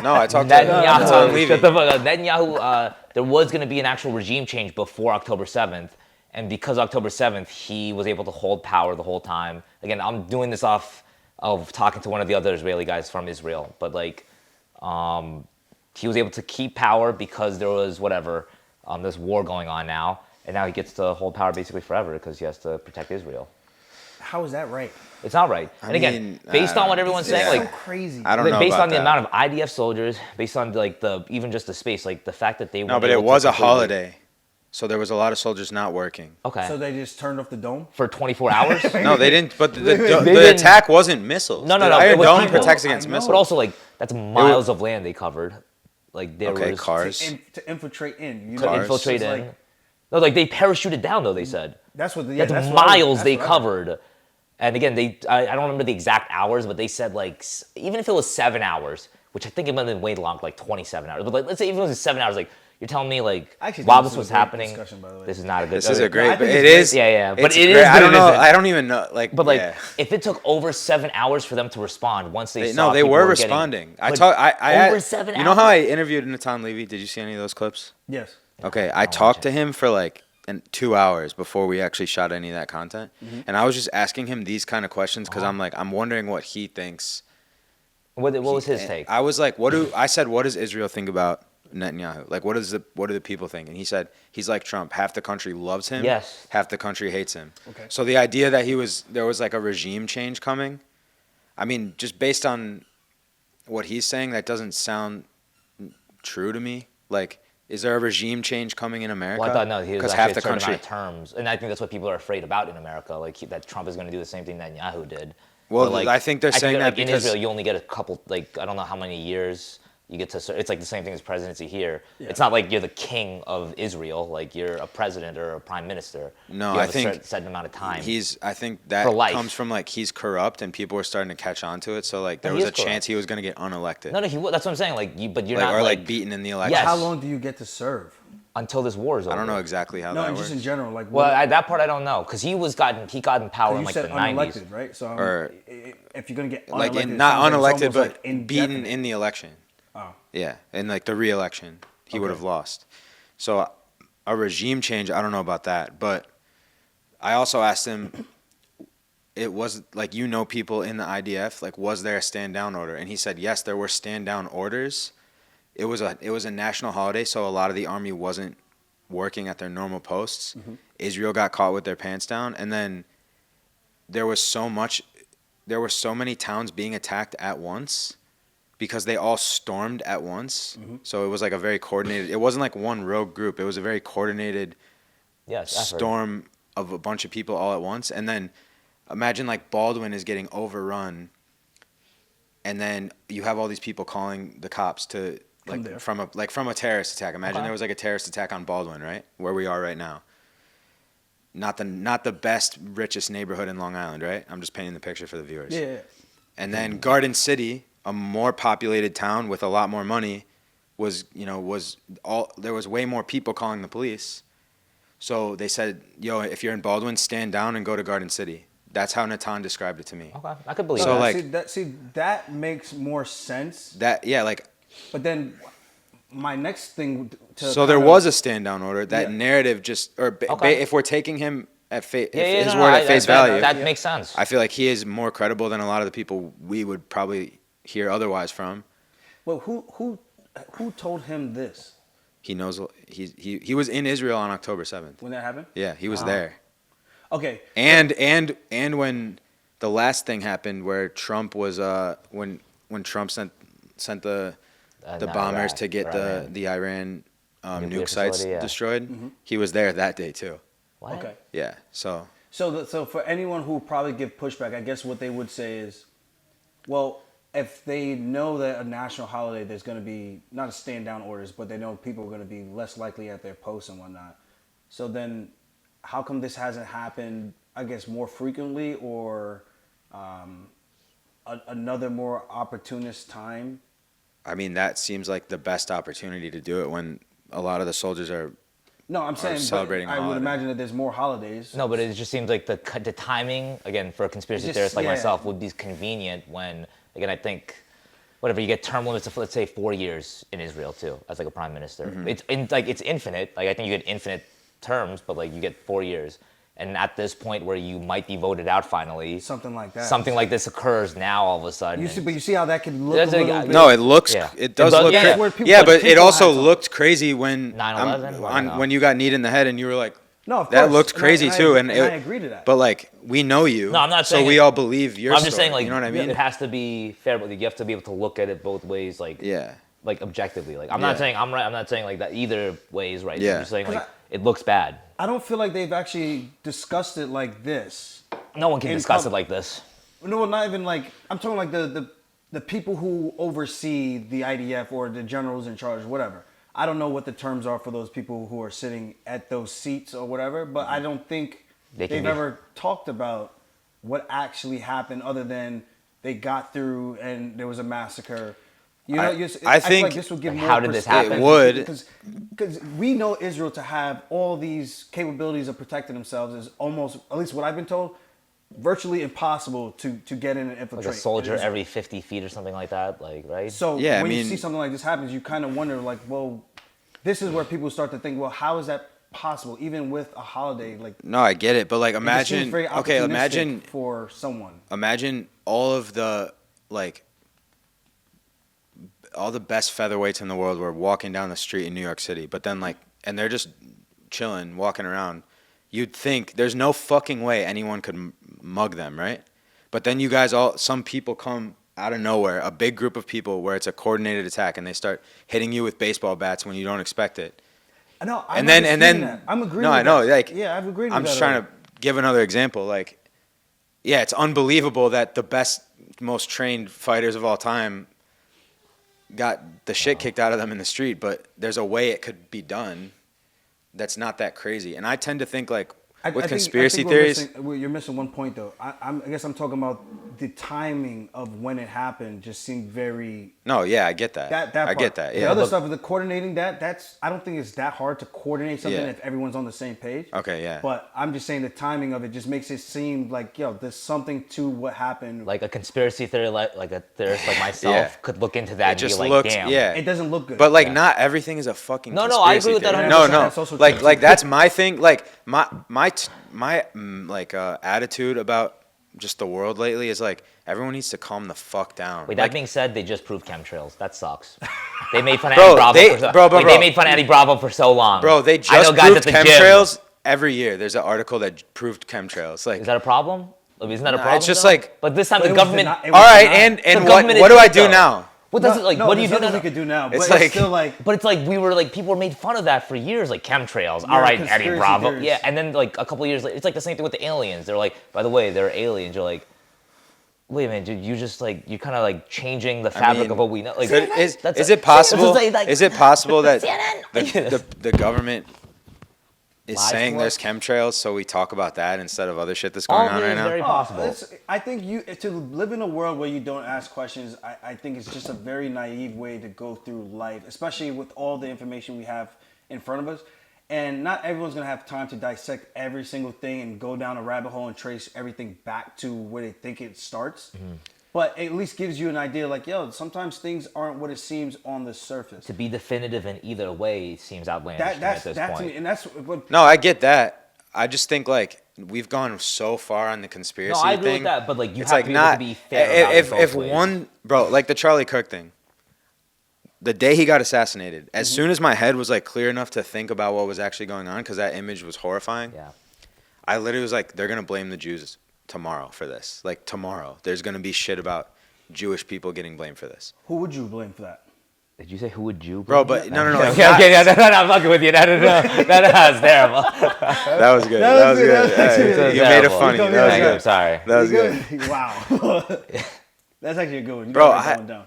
No, I talked to Netanyahu. There was going to be an actual regime change before October 7th, and because October 7th, he was able to hold power the whole time. Again, I'm doing this off of talking to one of the other Israeli guys from Israel, but like. He was able to keep power because there was this war going on now, and now he gets to hold power basically forever because he has to protect Israel. How is that right? It's not right. And again, based on what everyone's saying, like so crazy. I don't know based about on the that. amount of IDF soldiers, based on like even just the space, like the fact that they No, but it was a holiday, so there was a lot of soldiers not working. Okay. So they just turned off the dome for 24 hours. No, they didn't. But the attack wasn't missiles. No. The Iron Dome protects against missiles. But also, like, that's miles of land they covered. Like, there was cars to infiltrate in. To infiltrate in. No, like they parachuted down though. They said that's what. That's miles they covered. And again, I don't remember the exact hours, but they said like even if it was 7 hours, which I think it might have been way long, like 27 hours. But like, let's say even if it was 7 hours, like. You're telling me like while this was happening, this is not a good. This is a great. But it is. Yeah. But it is. I don't know. I don't even know. Like, but like, if it took over 7 hours for them to respond, once they saw, they were responding. I over 7 hours. You know how I interviewed Natan Levy? Did you see any of those clips? Yes. Okay, I talked to him for like 2 hours before we actually shot any of that content, and I was just asking him these kind of questions because I'm wondering what he thinks. What was his take? I was like, what does Israel think about Netanyahu? Like, what do the people think? And he said he's like Trump. Half the country loves him. Yes. Half the country hates him. Okay. So the idea that there was like a regime change coming, I mean, just based on what he's saying, that doesn't sound true to me. Like, is there a regime change coming in America? Well, I thought no, he was because actually half the a certain country amount of terms, and I think that's what people are afraid about in America. Like that Trump is going to do the same thing Netanyahu did. Well, like, I think they're saying that in because Israel you only get a couple, like I don't know how many years. You get to. It's like the same thing as presidency here. Yeah. It's not like you're the king of Israel, like you're a president or a prime minister. No, you have I think a certain amount of time. I think that comes from like he's corrupt and people are starting to catch on to it. So like there was a chance he was going to get unelected. No, that's what I'm saying. Like, but you're like, not or like beaten in the election. Yes. How long do you get to serve? Until this war is over. I don't know exactly how that works. No, just in general. Like, that part I don't know because he got in power in like the 90s. Unelected, right? So if you're gonna get unelected, like not unelected, but like beaten in the election. Oh. Yeah, in like the re-election, he would have lost. So a regime change, I don't know about that. But I also asked him, it was like people in the IDF, like was there a stand down order? And he said yes, there were stand down orders. It was a national holiday, so a lot of the army wasn't working at their normal posts. Mm-hmm. Israel got caught with their pants down, and then there were so many towns being attacked at once. Because they all stormed at once. Mm-hmm. So it was like a very coordinated, it wasn't like one rogue group. It was a very coordinated storm of a bunch of people all at once. And then imagine like Baldwin is getting overrun. And then you have all these people calling the cops to from a terrorist attack. Imagine there was like a terrorist attack on Baldwin, right? Where we are right now. Not the best, richest neighborhood in Long Island, right? I'm just painting the picture for the viewers. Yeah. And then Garden City, a more populated town with a lot more money, there was way more people calling the police. So they said, yo, if you're in Baldwin, stand down and go to Garden City. That's how Natan described it to me. Okay, I could believe so that. That makes more sense. But then my next thing So there was a stand down order. That narrative if we're taking him at his word at face value. That makes sense. I feel like he is more credible than a lot of the people we would probably hear otherwise from. Well, who Who told him this? He knows. He was in Israel on October 7th. When that happened? Yeah, he was there. Okay. And when the last thing happened, where Trump was when Trump sent the bombers to get the Iran nuke sites destroyed, he was there that day too. What? Okay. Yeah. So for anyone who probably give pushback, I guess what they would say is, well, if they know that a national holiday, there's going to be not a stand down orders, but they know people are going to be less likely at their posts and whatnot. So then, how come this hasn't happened? I guess more frequently, or another more opportunist time. I mean, that seems like the best opportunity to do it when a lot of the soldiers are. No, I'm saying celebrating. I would imagine that there's more holidays. No, but it just seems like the timing, again, for a conspiracy theorist like myself, would be convenient when, again, I think, whatever, you get term limits of, let's say, 4 years in Israel too, as like a prime minister. It's infinite. Like, I think you get infinite terms, but like you get 4 years. And at this point where you might be voted out finally, something like that. Something like this occurs now all of a sudden. But you see how that could look a little bit. No, it looks. Yeah. It does look. Yeah, but it also looked crazy when 9/11 when you got kneed in the head and you were like, no, of course. That looked crazy too, and I agree to that. But like, we know you. No, I'm not saying. So we all believe your story. I'm just saying, like, you know what I mean? It has to be fair, but you have to be able to look at it both ways, like, like objectively. Like, I'm not saying I'm right. I'm not saying like that either way is right. I'm just saying like it looks bad. I don't feel like they've actually discussed it like this. No one can discuss it like this. No, not even like, I'm talking like the people who oversee the IDF or the generals in charge, whatever. I don't know what the terms are for those people who are sitting at those seats or whatever, but I don't think they've ever talked about what actually happened other than they got through and there was a massacre. You know, I think like this would give more. How did this happen? It would, because we know Israel to have all these capabilities of protecting themselves is almost, at least what I've been told, virtually impossible to get in and infiltrate. Like a soldier every 50 feet or something like that, like, right? So when you see something like this happens, you kind of wonder, like, well, this is where people start to think, well, how is that possible, even with a holiday? Like, no, I get it, but like, imagine, imagine for someone. Imagine all of the all the best featherweights in the world were walking down the street in New York City, but then and they're just chilling, walking around. You'd think there's no fucking way anyone could mug them, right? But then you guys some people come out of nowhere, a big group of people where it's a coordinated attack, and they start hitting you with baseball bats when you don't expect it. I know. And then I'm agreeing. No, with I know. That. Like, yeah, I've agreed. I'm just trying to give another example. Like, yeah, it's unbelievable that the best, most trained fighters of all time got the shit kicked out of them in the street, but there's a way it could be done that's not that crazy. And I tend to think like with conspiracy theories. You're missing one point though. I guess I'm talking about the timing of when it happened. Just seemed very. No, yeah, I get that. I get that. Yeah. The other stuff, the coordinating that's. I don't think it's that hard to coordinate something if everyone's on the same page. Okay, yeah. But I'm just saying the timing of it just makes it seem like there's something to what happened. Like a conspiracy theory, like a theorist like myself could look into that. It just and be like, damn. Yeah. It doesn't look good. But like, not everything is a fucking. No, I agree with that. 100%. No. Like that's my thing. Like my attitude about just the world lately is like everyone needs to calm the fuck down. Wait, that being said, they just proved chemtrails. That sucks. They made fun of Eddie Bravo. They made fun of Eddie Bravo for so long. Bro, they just proved chemtrails every year. There's an article that proved chemtrails. Like, is that a problem? Isn't that a problem? It's just like. But this time the government. All right, and what do I do now? What does it like? What do you do now? We could do now, but it's like, still like. But it's like people were made fun of that for years, like chemtrails. All right, Eddie Bravo. Theories. Yeah, and then like a couple years later, it's like the same thing with the aliens. They're like, by the way, they're aliens. You're like, wait a minute, dude, you just like you're kind of like changing the fabric of what we know. Like, is it possible? Is it possible that the government is saying there's chemtrails, so we talk about that instead of other shit that's going on right now? Very possible. I think to live in a world where you don't ask questions, I think it's just a very naive way to go through life, especially with all the information we have in front of us. And not everyone's going to have time to dissect every single thing and go down a rabbit hole and trace everything back to where they think it starts. Mm-hmm. But it at least gives you an idea like, sometimes things aren't what it seems on the surface. To be definitive in either way seems outlandish at this point. And that's what... No, I get that. I just think like we've gone so far on the conspiracy thing. No, I agree with that, but like you have to be able to be fair if one, bro, like the Charlie Kirk thing, the day he got assassinated, as soon as my head was like clear enough to think about what was actually going on, because that image was horrifying. Yeah. I literally was like, they're gonna blame the Jews tomorrow for this. Like tomorrow, there's gonna be shit about Jewish people getting blamed for this. Who would you blame for that? Did you say who would you? Bro, but no. Okay, yeah, no, I'm fucking with you. No, that's terrible. That was good. That was good. Hey, you made it funny. That That was I'm good. sorry. That was good. Wow. That's actually a good one. You Bro, got that one down.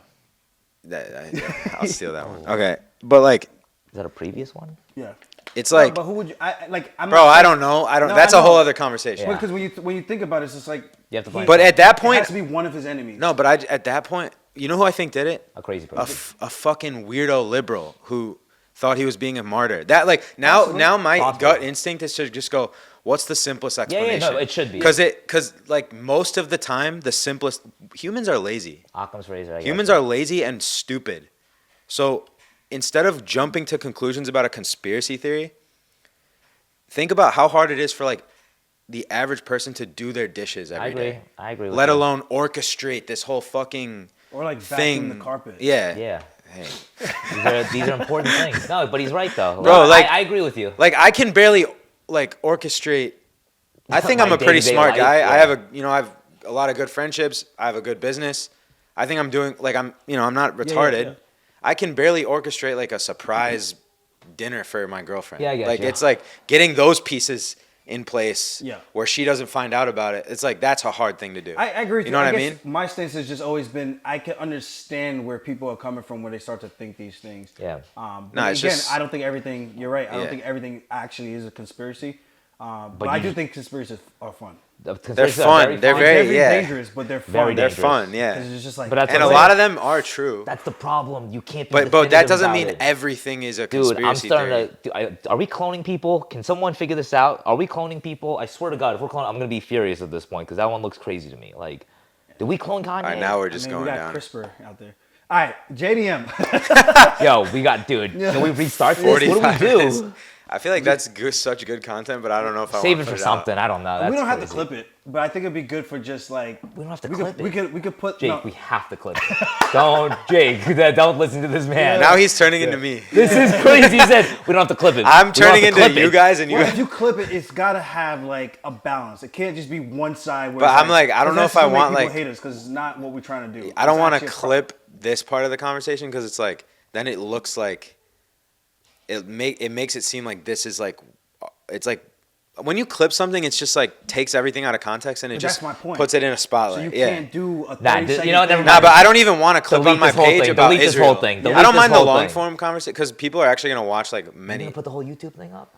I'll steal that one. Okay, but like, Is that a previous one? Yeah. it's like, But who would you? I'm bro, I don't know. I don't. No, That's I a whole know. other conversation. Yeah. Because when you think about it, it's just like. You have to blame. But at that It point, has to be one of his enemies. no. But at that point, you know who I think did it? A crazy A person. fucking weirdo liberal who thought he was being a martyr. That like now my Possibly. gut instinct is to just go, what's the simplest explanation? no, it should be. Because like most of the time, the simplest humans are lazy. Occam's razor. I guess. Humans are lazy and stupid. So instead of jumping to conclusions about a conspiracy theory, think about how hard it is for like the average person to do their dishes every day. I agree. With Let you. alone orchestrate this whole fucking Or like thing. vacuum the carpet. Yeah. Yeah. Hey. These are important things. No, but he's right though. Bro, like- I agree with you. Like I can barely like orchestrate. I think I'm My a pretty day-to-day smart life, guy. yeah. I have a lot of good friendships. I have a good business. I think I'm doing like I'm not retarded. yeah. I can barely orchestrate like a surprise dinner for my girlfriend. Yeah, I get like you. it's like getting those pieces in place Yeah. where she doesn't find out about it. It's like that's a hard thing to do. I agree with you. You know what I guess mean? My stance has just always been I can understand where people are coming from when they start to think these things. Yeah. But No, it's again, just- I don't think everything. You're right. I don't Yeah. think everything actually is a conspiracy. But you I do just- think conspiracies are fun. The They're conspiracies are fun. They're very yeah. dangerous, but they're fun. Very They're dangerous. fun. Yeah. 'Cause it's just like, But that's And a what I'm lot saying. of them are true. That's the problem. You can't be But that definitive doesn't about mean it. everything is a Dude, I'm conspiracy starting theory. to. Are we cloning people? Can someone figure this out? Are we cloning people? I swear to God, if we're cloning, I'm gonna be furious at this point because that one looks crazy to me. Like, did we clone Kanye? All right, now we're just we going got down. CRISPR out there. All right, JDM. Yo, we got, dude. Can we restart this? 45 What do we do? minutes. I feel like that's good, such good content, but I don't know if I Save want it to for put out. something. I don't know. That's we don't have to crazy. clip it, but I think it'd be good for just like We don't have to we clip could, it. We could put Jake, no, we have to clip it. Don't, Jake. Don't listen to this man. Now he's turning into me. This is crazy. He said we don't have to clip it. I'm We don't have turning to into clip you it. guys, and you. Well, if you clip it, it's gotta have like a balance. It can't just be one side. Where But it's I'm like, I don't know that's if I gonna make want, people like- hate us because it's not what we're trying to do. I don't It's want to actually a clip this part of the conversation because it's like then it looks like it makes it seem like this is like it's like when you clip something, it's just like takes everything out of context and it But just that's my point. puts it in a So spotlight. you yeah. can't do a 30 Nah, second you know what, never thing. Nah, but I don't even want to clip Delete on my this whole page thing. about Delete this Israel. whole thing. I Delete don't this mind the whole long thing. form conversation because people are actually gonna watch like You many. gonna put the whole YouTube thing up?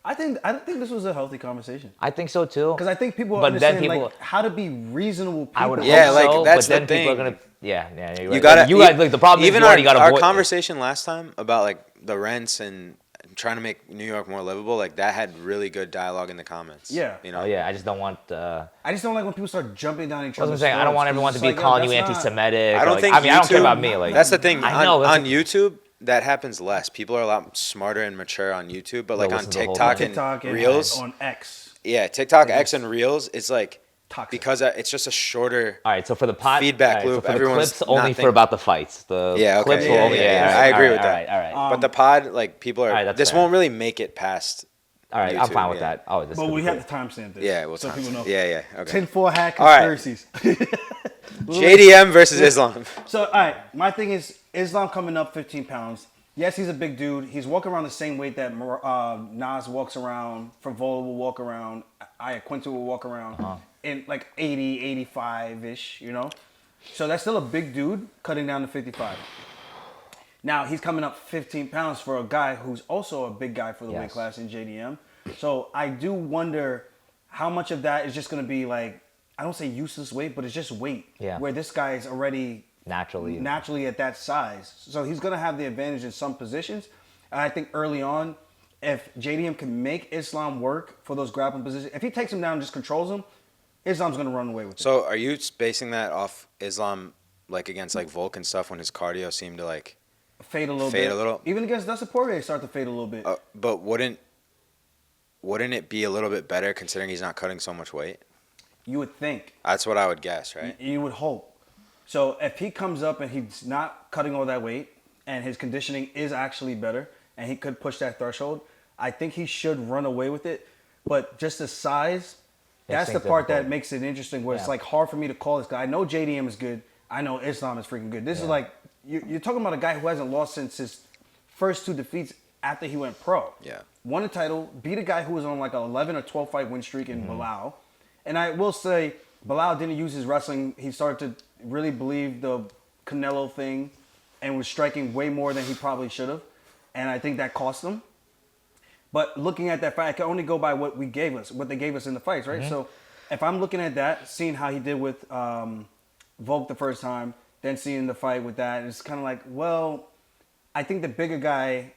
I don't think this was a healthy conversation I think so too. because I think people But then understand people- like how to be reasonable people. I would Yeah, hope like, so, that's but then the people are thing. gonna. Yeah, you're You right. gotta. You guys like the problem is even you already got our a conversation last time about like the rents and trying to make New York more livable. Like that had really good dialogue in the comments. Yeah. You know. Oh yeah, I just don't want. I just don't like when people start jumping down each That's what I'm other's saying. I don't want throats, 'cause everyone to it's be like, yo, calling you that's not- anti-Semitic. I don't or, think. I mean, I don't care YouTube- about me. Like that's the thing. I know. On YouTube, that happens less. People are a lot smarter and mature on YouTube, but like on listen to the whole TikTok thing. and TikTok and Reels, on X. yeah, TikTok, X, and Reels, it's like Toxic. because it's just a shorter. All right, so for the pod, Feedback all right, loop, So for the everyone's clips, only not for thinking- about the fights. The Yeah, okay, clips will yeah, only. yeah, yeah, all I right, agree all with right, that. All right, But the pod, like people are. Alright, that's this fair. won't really make it past. all right. I'm YouTube, fine with yeah. that. Oh, this But could we be have great. to timestamp this. Yeah, well, so people know. yeah, okay. Tinfoil hat All right. conspiracies. JDM versus Islam. So, all right, my thing is Islam coming up 15 pounds. Yes, he's a big dude. He's walking around the same weight that Nas walks around, Frivola will walk around, Quinta will walk around, in like 80, 85-ish, you know? So that's still a big dude cutting down to 55. Now, he's coming up 15 pounds for a guy who's also a big guy for the weight Yes. class in JDM. So I do wonder how much of that is just going to be like, I don't say useless weight, but it's just weight. Yeah. Where this guy is already naturally at that size. So he's going to have the advantage in some positions. And I think early on, if JDM can make Islam work for those grappling positions, if he takes him down and just controls him, Islam's going to run away with it. So are you basing that off Islam, like against like Volk and stuff, when his cardio seemed to like Fade a little fade bit. a little? Even against Dustin Poirier, start to fade a little bit. But wouldn't it be a little bit better considering he's not cutting so much weight? You would think. That's what I would guess, right? You would hope. So if he comes up and he's not cutting all that weight, and his conditioning is actually better, and he could push that threshold, I think he should run away with it. But just the size, that's the part that makes it interesting, where it's like hard for me to call this guy. I know JDM is good. I know Islam is freaking good. This is like, you're talking about a guy who hasn't lost since his first 2 defeats after he went pro. Yeah. Won a title, beat a guy who was on like an 11 or 12 fight win streak in Bilal. And I will say, Bilal didn't use his wrestling. He started to really believe the Canelo thing and was striking way more than he probably should have. And I think that cost him. But looking at that fight, I can only go by what they gave us in the fights, right? So if I'm looking at that, seeing how he did with Volk the first time, then seeing the fight with that, it's kind of like, well, I think the bigger guy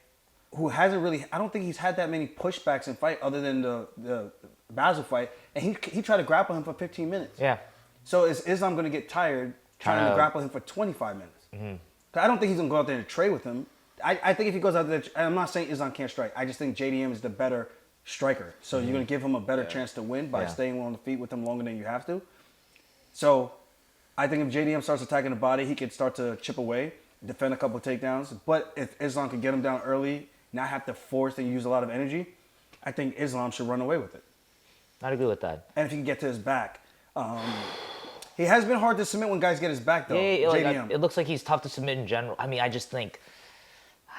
who hasn't really, I don't think he's had that many pushbacks in fight other than the Basil fight, and he tried to grapple him for 15 minutes. Yeah. So is Islam going to get tired trying to grapple him for 25 minutes? I don't think he's going to go out there and trade with him. I think if he goes out there, I'm not saying Islam can't strike. I just think JDM is the better striker. So you're going to give him a better chance to win by staying on the feet with him longer than you have to. So I think if JDM starts attacking the body, he could start to chip away, defend a couple of takedowns. But if Islam can get him down early, not have to force and use a lot of energy, I think Islam should run away with it. I'd agree with that. And if he can get to his back. He has been hard to submit when guys get his back, though. Yeah, JDM. it looks like he's tough to submit in general. I mean, I just think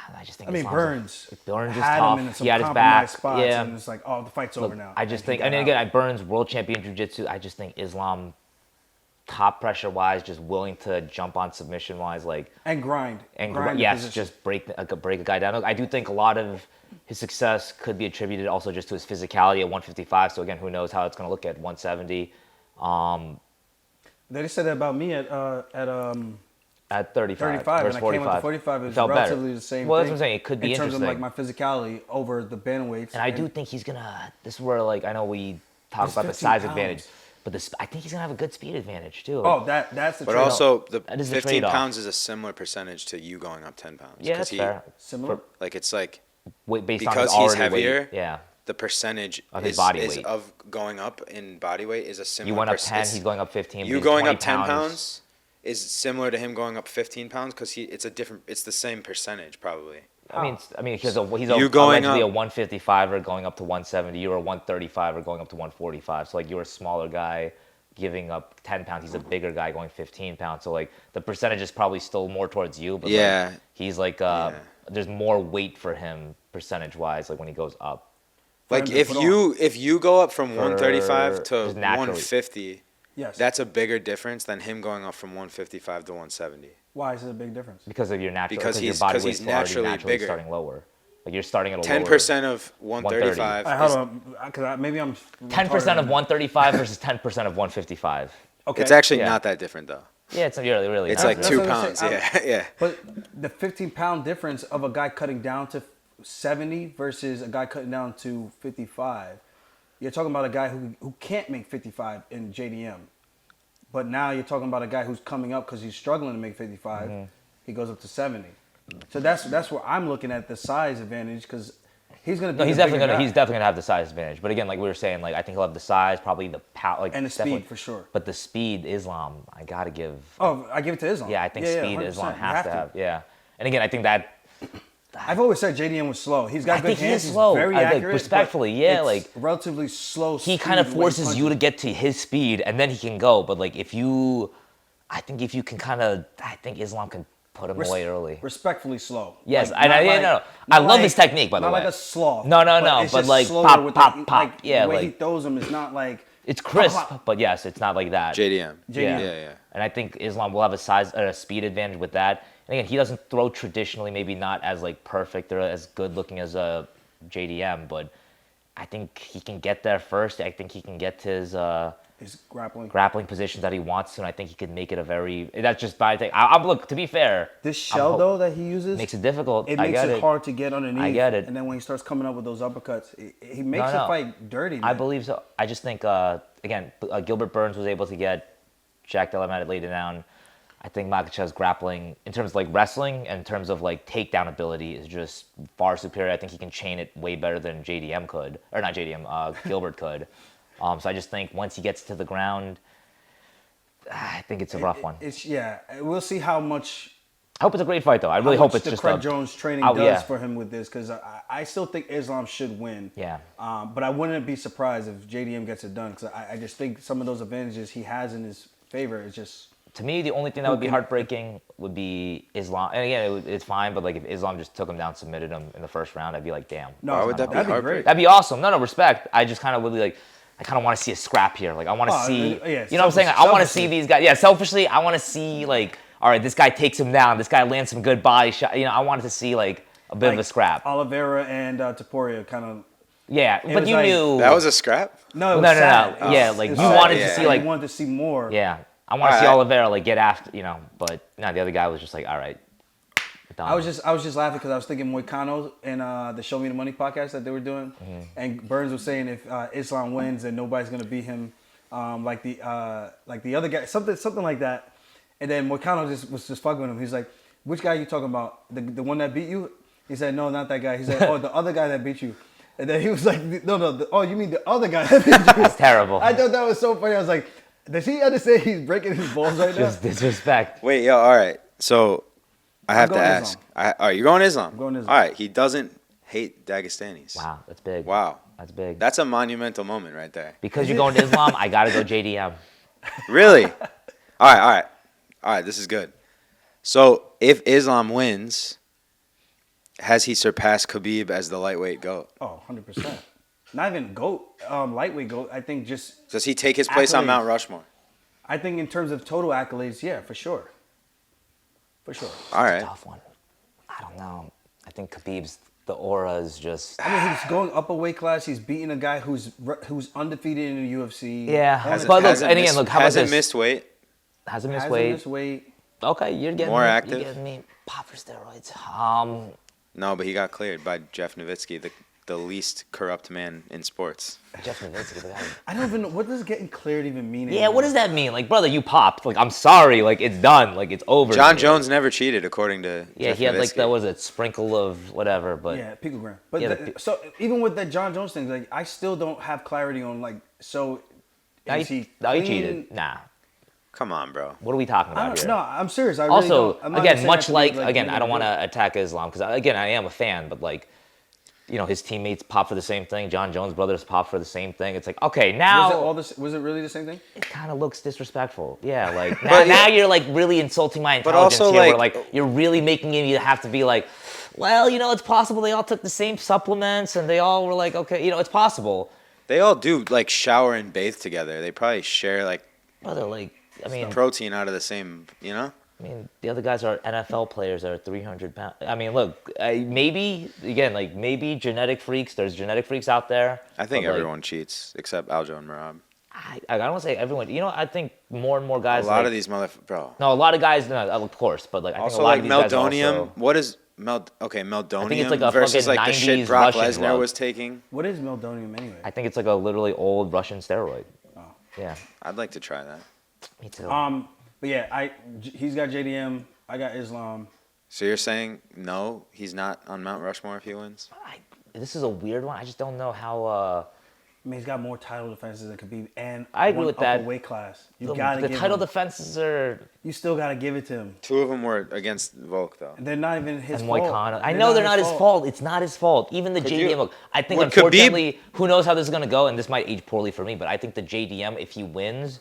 Burns is had tough. him in some He had his back. spots, Yeah. and it's like, oh, the fight's over now. I just think, and again, Burns, world champion jiu-jitsu. I just think Islam, top pressure wise, just willing to jump on submission wise, like and grind. Yes, just break a guy down. Look, I do think a lot of his success could be attributed also just to his physicality at 155. So again, who knows how it's going to look at 170. They said that about me at 35 and I versus 45. came up to 45. It was felt relatively better. the same. Well, thing that's what I'm saying. It could be in terms interesting. of like my physicality over the bantamweights. And I do think he's gonna. This is where like I know we talk about the size advantage, but I think he's gonna have a good speed advantage too. Oh, that's the. But trade-off. also the That is the 15 trade-off. pounds is a similar percentage to you going up 10 pounds. Yeah, that's fair. Similar. Like it's like Based on because his he's already heavier. weight. Yeah. The percentage Of his body is weight. of going up in body weight is a similar. You went up 10, he's going up 15. You but going 20 up 10 pounds is similar to him going up 15 pounds because it's the same percentage probably. I mean, he's allegedly a 155er going up to 170. You're a 135er going up to 145. So like you're a smaller guy giving up 10 pounds. He's a bigger guy going 15 pounds. So like the percentage is probably still more towards you. But yeah. Like, he's like there's more weight for him percentage wise. Like when he goes up. Like if you go up from 135 to 150, yes, that's a bigger difference than him going up from 155 to 170. Why is it a big difference? Because of your natural. Because your body weight's naturally bigger. Starting lower. Like you're starting at a 10% of 135. Hold on, because maybe I'm. 10% of 135 versus 10% of 155. Okay. It's actually not that different though. Yeah, it's really. It's like 2 pounds. Yeah. But the 15-pound difference of a guy cutting down to 70 versus a guy cutting down to 55. You're talking about a guy who can't make 55 in JDM. But now you're talking about a guy who's coming up because he's struggling to make 55. Mm-hmm. He goes up to 70. So that's where I'm looking at the size advantage because he's going to be he's definitely going to have the size advantage. But again, like we were saying, like I think he'll have the size, probably the power, like and the speed for sure. But the speed, Islam, I got to give. Oh, I give it to Islam. Yeah, I think speed Islam has to have. Yeah, and again, I think that. I've always said JDM was slow. He's got good hands. He's slow. He's very accurate. Like, respectfully, yeah, like relatively slow. He kind of forces you to get to his speed, and then he can go. But like I think Islam can put him away early. Respectfully slow. Yes, I love his technique, by the way. Not like a sloth. No, but like pop. Like, yeah, the way like he throws them is not like. It's crisp, but yes, it's not like that. JDM. Yeah. And I think Islam will have a speed advantage with that. And again, he doesn't throw traditionally, maybe not as like perfect or as good looking as a JDM, but I think he can get there first. I think he can get to his grappling positions that he wants to, and I think he could make it a very. That's just my thing. Look, to be fair, this shell though that he uses makes it difficult. It makes it hard to get underneath. I get it. And then when he starts coming up with those uppercuts, he makes the fight dirty. Man. I believe so. I just think again, Gilbert Burns was able to get Jack Della Maddalena laid it down. I think Makhachev's grappling, in terms of like wrestling and in terms of like takedown ability, is just far superior. I think he can chain it way better than JDM could, or not JDM, Gilbert could. So I just think once he gets to the ground, I think it's a rough one. We'll see how much I hope it's a great fight, though. I really hope it's just Craig Jones training does for him with this, because I still think Islam should win. Yeah. But I wouldn't be surprised if JDM gets it done, because I just think some of those advantages he has in his favor is just. To me, the only thing that would be heartbreaking would be Islam. And again, it's fine, but like if Islam just took him down, submitted him in the first round, I'd be like, damn. No, why would that be heartbreaking? That'd be awesome. No, respect. I just kind of would be like, I kind of want to see a scrap here. Like I want to see, you know what I'm saying? I want to see these guys. Yeah, selfishly, I want to see like, all right, this guy takes him down. This guy lands some good body shot. You know, I wanted to see like a bit of a scrap. Oliveira and Topuria kind of. Yeah, but you knew that was a scrap. No, no. Yeah, like you wanted to see like. You wanted to see more. Yeah, I want to see Oliveira like get after, you know. But no, the other guy was just like, all right. I was just laughing because I was thinking Moicano and the Show Me the Money podcast that they were doing, and Burns was saying if Islam wins, then nobody's gonna beat him, like the other guy, something like that. And then Moicano was just fucking with him. He's like, "Which guy are you talking about? The one that beat you?" He said, "No, not that guy." He said, "Oh, the other guy that beat you." And then he was like, "No, oh, you mean the other guy that beat you?" That's terrible. I thought that was so funny. I was like, "Does he understand he's breaking his balls right now?" Just disrespect. Wait, yo, all right. So I have to ask. All right, you're going Islam. I'm going Islam. All right, he doesn't hate Dagestanis. Wow, that's big. Wow, that's big. That's a monumental moment right there. Because you're going to Islam, I gotta go JDM. Really? All right. This is good. So if Islam wins, has he surpassed Khabib as the lightweight GOAT? Oh, 100%. Not even GOAT, lightweight GOAT. I think just. Does he take his place on Mount Rushmore? I think in terms of total accolades, yeah, for sure. For sure. All right. That's a tough one. I don't know. I think Khabib's the aura is just. I mean, he's going up a weight class. He's beating a guy who's undefeated in the UFC. Yeah. But look, and again, look, how about this? Hasn't missed weight. Hasn't missed weight. Okay, you're getting more active. You're getting me pop for steroids. No, but he got cleared by Jeff Nowitzki, the least corrupt man in sports. Jeff Nowitzki, the guy. I don't even know, what does getting cleared even mean? Yeah, what does that mean? Like, brother, you popped. Like, I'm sorry. Like, it's done. Like, it's over. John Jones never cheated, according to Jeff he had Nowitzki. Like that was a sprinkle of whatever, but yeah, picogram. But so even with that John Jones thing, like I still don't have clarity on like so. Is he cheated? Nah. Come on, bro. What are we talking about here? No, I'm serious. I also, really don't, again, much like again, I don't want to attack Islam because again, I am a fan, but like, you know, his teammates pop for the same thing. John Jones' brothers pop for the same thing. It's like, okay, now was it really the same thing? It kind of looks disrespectful. Yeah, like now you're like really insulting my intelligence also, here. like, where, like you're really making me have to be like, well, you know, it's possible they all took the same supplements and they all were like, okay, you know, it's possible. They all do like shower and bathe together. They probably share like. Brother, like. I mean, protein out of the same, you know? I mean, the other guys are NFL players that are 300 pounds. I mean, look, maybe, again, like maybe genetic freaks. There's genetic freaks out there. I think everyone cheats except Aljo and Merab. I don't want to say everyone. You know, I think more and more guys. A lot of these motherfuckers, bro. No, a lot of guys, no, of course, but like I also think a lot like of these guys Meldonium. also, what is Meldonium? I think it's like a versus fucking like the 90s shit Brock Russian Lesnar drug. was taking. What is Meldonium anyway? I think it's like a literally old Russian steroid. Oh. Yeah. I'd like to try that. Me too. But yeah, he's got JDM. I got Islam. So you're saying no, he's not on Mount Rushmore if he wins? This is a weird one. I just don't know how. I mean, he's got more title defenses than Khabib, and I agree with that. Weight class. The title defenses are. You still got to give it to him. Two of them were against Volk, though. They're not even his and fault. Moicano. I know they're not his fault. It's not his fault. Even the JDM. Look, I think Would unfortunately, who knows how this is gonna go, and this might age poorly for me, but I think the JDM, if he wins,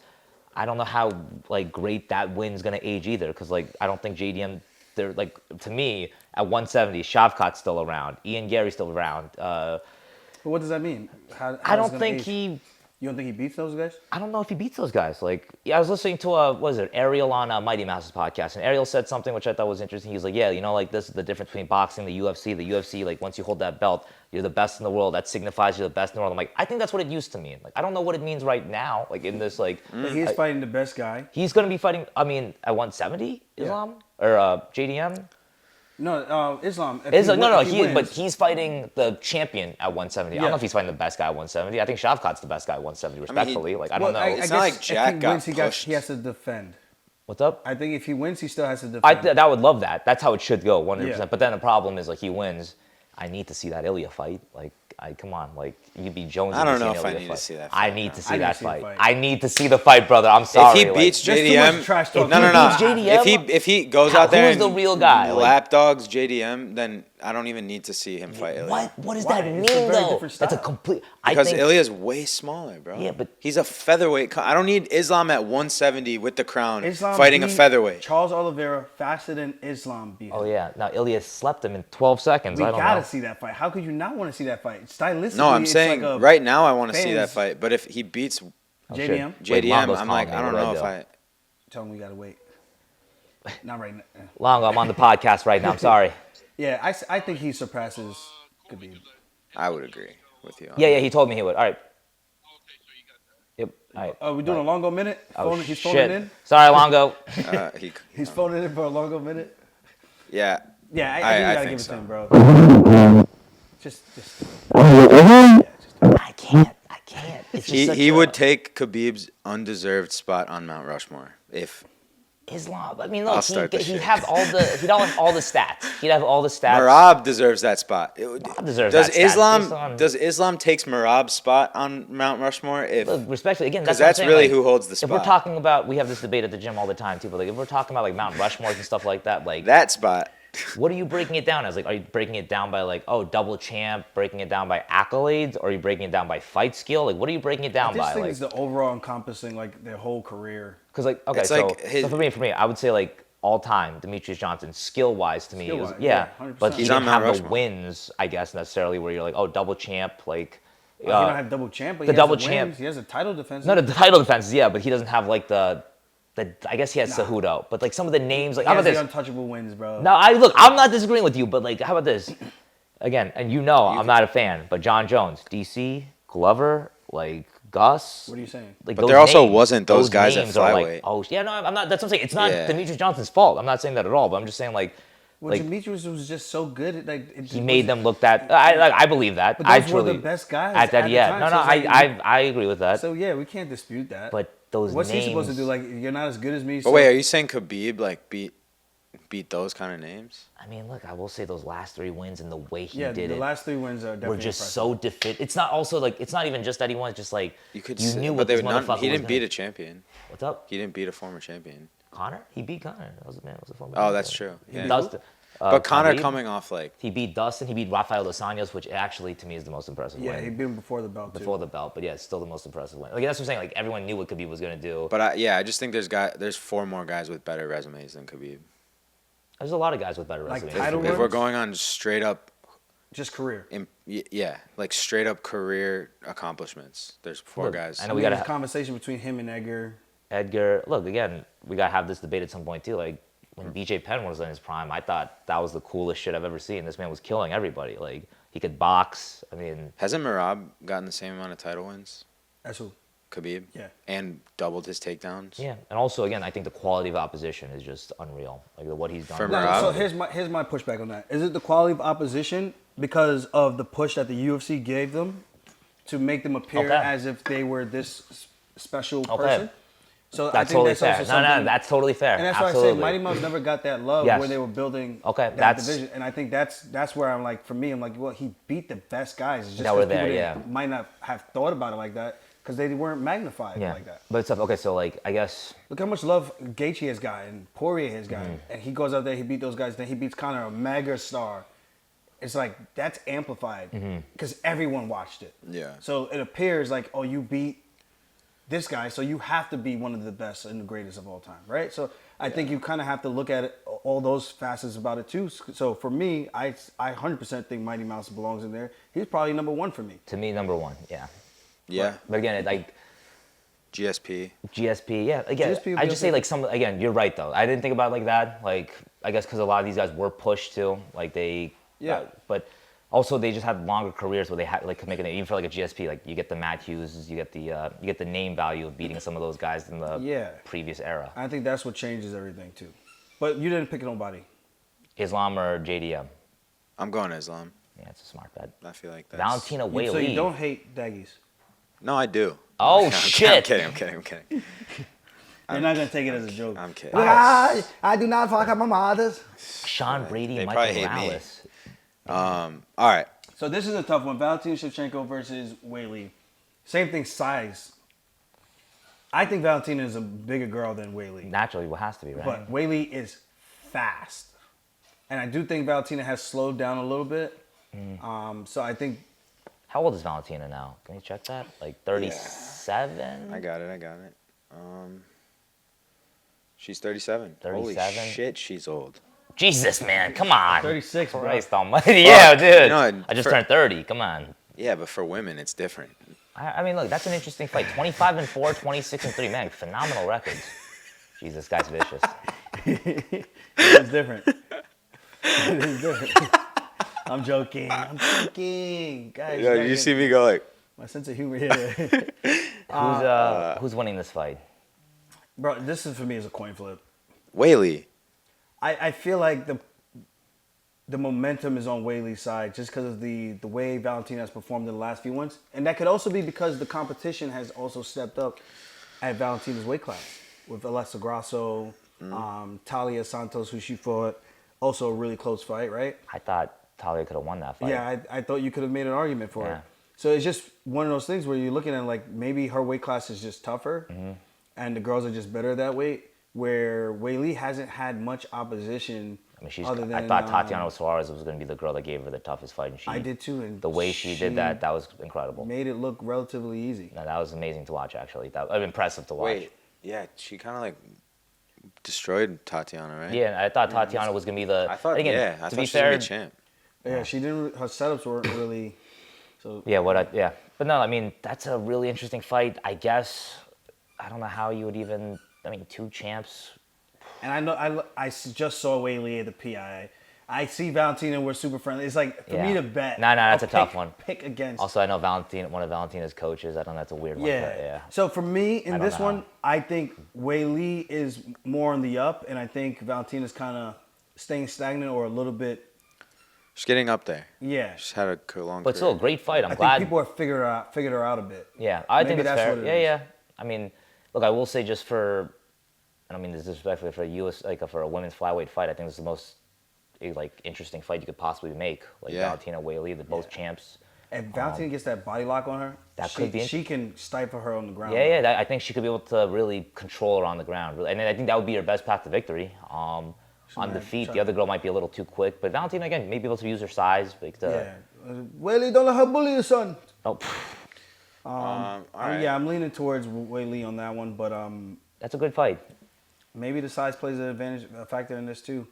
I don't know how like great that win's gonna age either, because like I don't think JDM. They're like to me at 170, Shavkat's still around, Ian Gary's still around. But what does that mean? How I don't think he. You don't think he beats those guys? I don't know if he beats those guys. Like, yeah, I was listening to Ariel on Mighty Mouse's podcast, and Ariel said something which I thought was interesting. He was like, yeah, you know, like this is the difference between boxing and the UFC. The UFC, like once you hold that belt, you're the best in the world. That signifies you're the best in the world. I'm like, I think that's what it used to mean. Like, I don't know what it means right now. Like in this, like, but he is fighting the best guy. He's gonna be fighting. I mean, at 170, Islam or JDM. No, Islam. But he's fighting the champion at 170. I don't know if he's fighting the best guy at 170. I think Shavkat's the best guy at 170, respectfully. I don't know. It's not like Jack got pushed. He has to defend. What's up? I think if he wins, he still has to defend. I would love that. That's how it should go, 100%. Yeah. But then the problem is, like, he wins. I need to see that Ilya fight. Like, come on, like you beat Jones. I don't know if I need to see that fight. I need to see that fight. I need to see the fight, brother. I'm sorry. If he beats JDM, JDM, if he goes out there who's the real guy? Lapdogs JDM, then I don't even need to see him fight Ilya. What does that mean though? That's a complete. Because Ilya's way smaller, bro. Yeah, but he's a featherweight. I don't need Islam at 170 with the crown fighting a featherweight. Charles Oliveira faster than Islam beat him. Oh yeah, now Ilya slept him in 12 seconds. We gotta see that fight. How could you not want to see that fight? Stylistically, no, I'm saying right now I want to see that fight. But if he beats JDM, I'm like, I don't know if I. Tell him we gotta wait. Not right now. Longo, I'm on the podcast right now. I'm sorry. Yeah, I think he surpasses Khabib. I would agree with you. Yeah, he told me he would. All right. Yep. All right. Are we doing a Longo minute? He's phoning shit. in? Sorry, Longo. He's phoning in for a Longo minute? Yeah. Yeah, I think you gotta give it to him, bro. Just. I can't. It's he would take Khabib's undeserved spot on Mount Rushmore if. Islam. I mean, look, he'd have all the stats. He'd have all the stats. Marab deserves that spot. Does Islam takes Marab's spot on Mount Rushmore? Look, respectfully, again, because that's really who holds the spot. If we're talking about, we have this debate at the gym all the time too. But like, if we're talking about like Mount Rushmores and stuff like that, like that spot. What are you breaking it down as? Like, are you breaking it down by like, oh, double champ, breaking it down by accolades, or are you breaking it down by fight skill? Like, what are you breaking it down by? I think it's the overall encompassing like their whole career. Because like, okay, so for me, I would say like all time, Demetrius Johnson, skill wise to me, yeah, but he didn't have the wins, I guess necessarily where you're like, oh, double champ, like. He don't have double champ, but he has a title defense. No, the title defense, yeah, but he doesn't have like the I guess he has Cejudo, but like some of the names, like how about this? The untouchable wins, bro. No, I'm not disagreeing with you, but like how about this? Again, and I'm not a fan, but John Jones, DC, Glover, like Gus. What are you saying? Like, but there also wasn't those guys at flyweight. Like, oh yeah, no, I'm not. That's what I'm saying. It's not Demetrius Johnson's fault. I'm not saying that at all. But I'm just saying like. Well, Demetrius was just so good. He made them look that. I believe that. But those were the best guys at that time. No, I agree with that. So yeah, we can't dispute that. But those what's names. He supposed to do? Like, you're not as good as me. But wait, are you saying Khabib like beat those kind of names? I mean, look, I will say those last 3 wins and the way he did it. Yeah, the last 3 wins are definitely were just so defeated. It's not also like it's not even just that he won. It's just like you knew what this motherfucker he didn't beat a champion. What's up? He didn't beat a former champion. Connor? He beat Connor. That was a former. Oh, that's true. Yeah. Dustin. But Connor coming off like he beat Dustin, he beat Rafael Dos Anjos, which actually to me is the most impressive win. Yeah, he beat him before the belt. Before the belt, but yeah, it's still the most impressive win. Like that's what I'm saying. Like everyone knew what Khabib was gonna do. But I just think there's 4 more guys with better resumes than Khabib. There's a lot of guys with better resumes. If we're going on straight up, just career. Yeah, like straight up career accomplishments. There's 4 guys. I know we got a conversation between him and Edgar. Look again. We gotta have this debate at some point too. Like. When BJ Penn was in his prime, I thought that was the coolest shit I've ever seen. This man was killing everybody. Like, he could box. I mean... Hasn't Merab gotten the same amount of title wins? That's who? Khabib? Yeah. And doubled his takedowns? Yeah. And also, again, I think the quality of opposition is just unreal. Like, what he's done. For Merab? So here's my pushback on that. Is it the quality of opposition because of the push that the UFC gave them to make them appear as if they were this special person? So that's totally fair. No, that's totally fair. And that's why I say Mighty Mouse never got that love where they were building that division. And I think that's where I'm like, for me, I'm like, well, he beat the best guys. It's just that were there, might not have thought about it like that because they weren't magnified like that. But it's okay. So like, I guess look how much love Gaethje has got and Poirier has got, and he goes out there, he beat those guys, then he beats Conor, a mega star. It's like that's amplified because everyone watched it. Yeah. So it appears like, oh, you beat this guy, so you have to be one of the best and the greatest of all time, right? So I think you kind of have to look at it, all those facets about it too. So for me, I 100% think Mighty Mouse belongs in there. He's probably number 1 for me. To me, number 1, yeah. Yeah. But again, like GSP, yeah. Again, I just say like again, you're right though. I didn't think about it like that. Like I guess because a lot of these guys were pushed too. Like they, but. Also, they just had longer careers where they had like make it even for like a GSP. Like you get the Matt Hughes, you get the name value of beating some of those guys in the previous era. I think that's what changes everything too. But you didn't pick nobody. Islam or JDM? I'm going Islam. Yeah, it's a smart bet. I feel like that. Valentina Weili. So you don't hate Daggies? No, I do. Oh shit! I'm kidding. You're not gonna take it as a joke. I'm kidding. I do not fuck up my mothers. Sean Brady, Michael Morales. All right. So this is a tough one. Valentina Shevchenko versus Weili. Same thing, size. I think Valentina is a bigger girl than Weili. Naturally, it has to be, right? But Weili is fast. And I do think Valentina has slowed down a little bit. So I think... How old is Valentina now? Can you check that? Like 37? Yeah. I got it. She's 37. 37? Holy shit, she's old. Jesus, man, come on. 36, bro. Christ almighty. Yeah, dude. You know, I just turned 30. Come on. Yeah, but for women, it's different. I mean, look, that's an interesting fight. 25-4, 26-3. Man, phenomenal records. Jesus, this guy's vicious. It's different. It is different. I'm joking. Guys. Yeah, you see me go like... My sense of humor here. Who's winning this fight? Bro, this is for me is a coin flip. Weili. I feel like the momentum is on Weili's side just because of the way Valentina has performed in the last few ones. And that could also be because the competition has also stepped up at Valentina's weight class with Alessa Grasso, Talia Santos, who she fought. Also a really close fight, right? I thought Talia could have won that fight. Yeah, I thought you could have made an argument for Yeah. it. So it's just one of those things where you're looking at like maybe her weight class is just tougher and the girls are just better at that weight, where Weili hasn't had much opposition. I mean, other than, I thought Tatiana Suarez was going to be the girl that gave her the toughest fight. And I did too. And the way she did that was incredible. Made it look relatively easy. No, that was amazing to watch, actually. Impressive to watch. Wait, yeah, she kind of like destroyed Tatiana, right? Yeah, and I thought Tatiana was going to be the... I thought, again, I to thought be she was going fair, to be champ. Yeah, she didn't. Her setups weren't really. So yeah, but no, I mean that's a really interesting fight. I guess I don't know how you would even. I mean, two champs. And I know I just saw Weili at the PI. I see Valentina. We're super friendly. It's like for me to bet. No, that's a tough one. Pick against. Also, I know Valentina, one of Valentina's coaches. I don't know. That's a weird one. Yeah. But yeah. So for me in this know. one, I think Weili is more on the up, and I think Valentina's kind of staying stagnant or a little bit. She's getting up there. Yeah. She's had a long But career. still, a great fight. I glad think people have figured her out a bit. Yeah, I think Maybe it's that's fair. what it is. Yeah. I mean, look, I will say just for, I don't mean this disrespectfully, for a US, like for a women's flyweight fight, I think this is the most like interesting fight you could possibly make. Like Valentina, Weili, they're both champs. If Valentina gets that body lock on her, could be she can stifle her on the ground. Yeah, I think she could be able to really control her on the ground. And I think that would be her best path to victory. On the feet, the other girl might be a little too quick, but Valentina again may be able to use her size. Like Weili, don't let her bully your son. Oh, all right. Yeah, I'm leaning towards Weili on that one, but that's a good fight. maybe the size plays a factor in this too.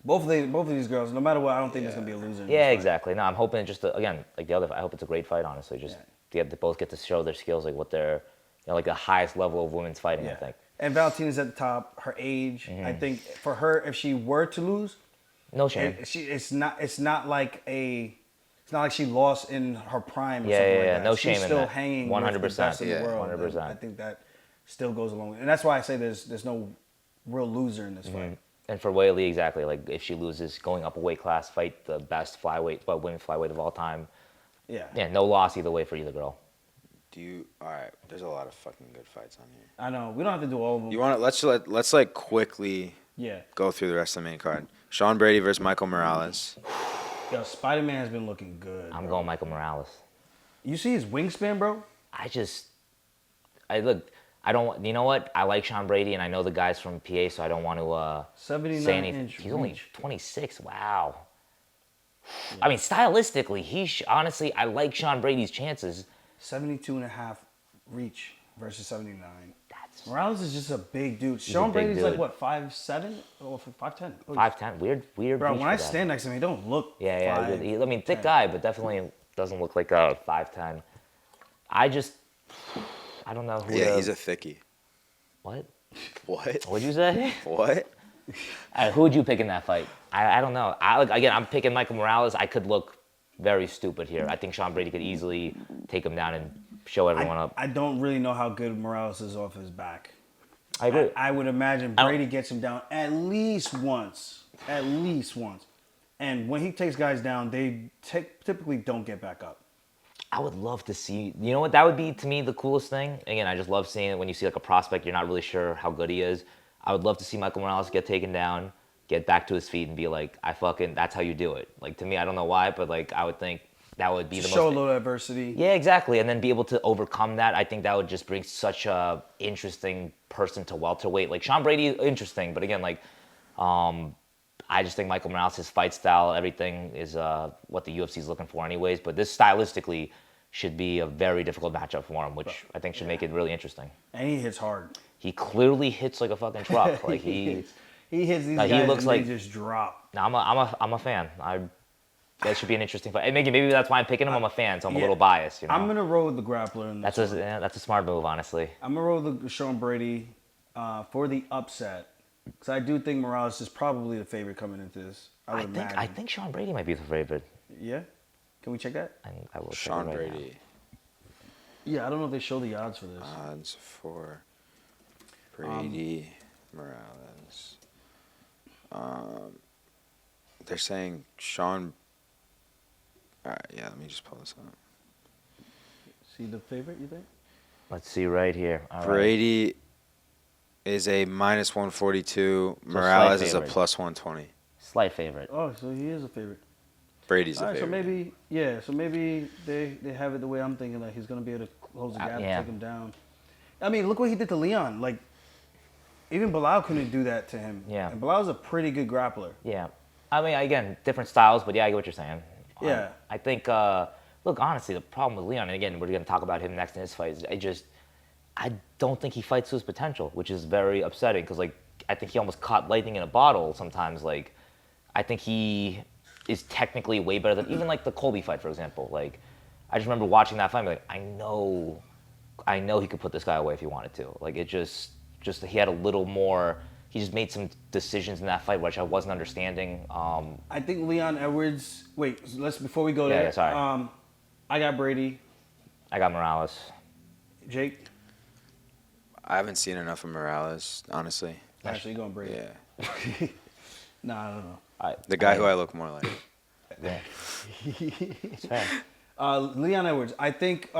Both of these girls, no matter what, I don't think there's gonna be a loser. Yeah, exactly. No, I'm hoping just again like the other. I hope it's a great fight. Honestly, just they both get to show their skills, like what they're, like the highest level of women's fighting. I think. And Valentina's at the top. Her age, I think, for her, if she were to lose, no shame. It's not like she lost in her prime. Or Yeah, something yeah, like yeah. that. No She's shame in still that. hanging 100%. with the best in the Yeah, world. 100%. I think that still goes along, and that's why I say there's no real loser in this fight. And for Weili, exactly. Like if she loses, going up a weight class, fight the best women's flyweight of all time. Yeah. Yeah, no loss either way for either girl. All right, there's a lot of fucking good fights on here. I know. We don't have to do all of them. You want to let's like quickly Yeah. go through the rest of the main card. Sean Brady versus Michael Morales. Yo, Spider-Man has been looking good. I'm going Michael Morales. You see his wingspan, bro? I don't. You know what? I like Sean Brady, and I know the guys from PA, so I don't want to 79 say anything. inch He's only reach. 26. Wow. I mean, stylistically, honestly, I like Sean Brady's chances. 72.5 reach versus 79. That's Morales is just a big dude. a Sean big Brady's like dude. what, 5'7" or 5'10"? 5'10". Weird. Bro, reach when I for that. stand next to him, he don't look. Yeah. 5'10". I mean, thick guy, but definitely doesn't look like a 5'10". I don't know who. Yeah, he's a thickie. What? What? What'd you say? What? Who would you pick in that fight? I don't know. I'm picking Michael Morales. I could look very stupid here. I think Sean Brady could easily take him down and show everyone up. I don't really know how good Morales is off his back. I agree. I would imagine Brady gets him down at least once. At least once. And when he takes guys down, they typically don't get back up. I would love to see, you know what, that would be to me the coolest thing. Again, I just love seeing it when you see like a prospect, you're not really sure how good he is. I would love to see Michael Morales get taken down, get back to his feet and be like, that's how you do it. Like, to me, I don't know why, but like, I would think that would be the most. Show a little adversity. Yeah, exactly. And then be able to overcome that. I think that would just bring such a interesting person to welterweight. Like, Sean Brady, interesting. But again, like, I just think Michael Morales, his fight style, everything is what the UFC is looking for anyways. But this stylistically should be a very difficult matchup for him, which I think should make it really interesting. And he hits hard. He clearly hits like a fucking truck. Like he hits these guys looks and like, they just drop. No, I'm a fan. That should be an interesting fight. And maybe that's why I'm picking him. I'm a fan, so I'm a little biased. You know? I'm gonna roll with the grappler. In that's a smart move, honestly. I'm gonna roll with Sean Brady for the upset, because I do think Morales is probably the favorite coming into this. I think Sean Brady might be the favorite. Yeah, can we check that? I will. Sean check it right Brady. Yeah, I don't know if they show the odds for this. Odds for Brady Morales. They're saying Sean. All right, yeah. Let me just pull this up. See the favorite, you think? Let's see right here. All Brady right. is a minus 142. Morales is a plus 120. Slight favorite. Oh, so he is a favorite. Brady's a All right, favorite. so maybe they have it the way I'm thinking, like he's gonna be able to close the gap and take him down. I mean, look what he did to Leon. Like, even Bilal couldn't do that to him. Yeah. And Bilal's a pretty good grappler. Yeah. I mean, again, different styles, but yeah, I get what you're saying. Yeah. I think, look, honestly, the problem with Leon, and again, we're going to talk about him next in his fight, is I don't think he fights to his potential, which is very upsetting, because, like, I think he almost caught lightning in a bottle sometimes. Like, I think he is technically way better than, even, like, the Colby fight, for example. Like, I just remember watching that fight and be like, I know he could put this guy away if he wanted to. Like, it just he had a little more. He just made some decisions in that fight which I wasn't understanding. I think Leon Edwards. Wait, before we go there. Yeah, sorry. I got Brady. I got Morales. Jake. I haven't seen enough of Morales, honestly. Actually, going Brady. Yeah. Nah, I don't know. The guy who I look more like. Yeah. It's fair. Leon Edwards. I think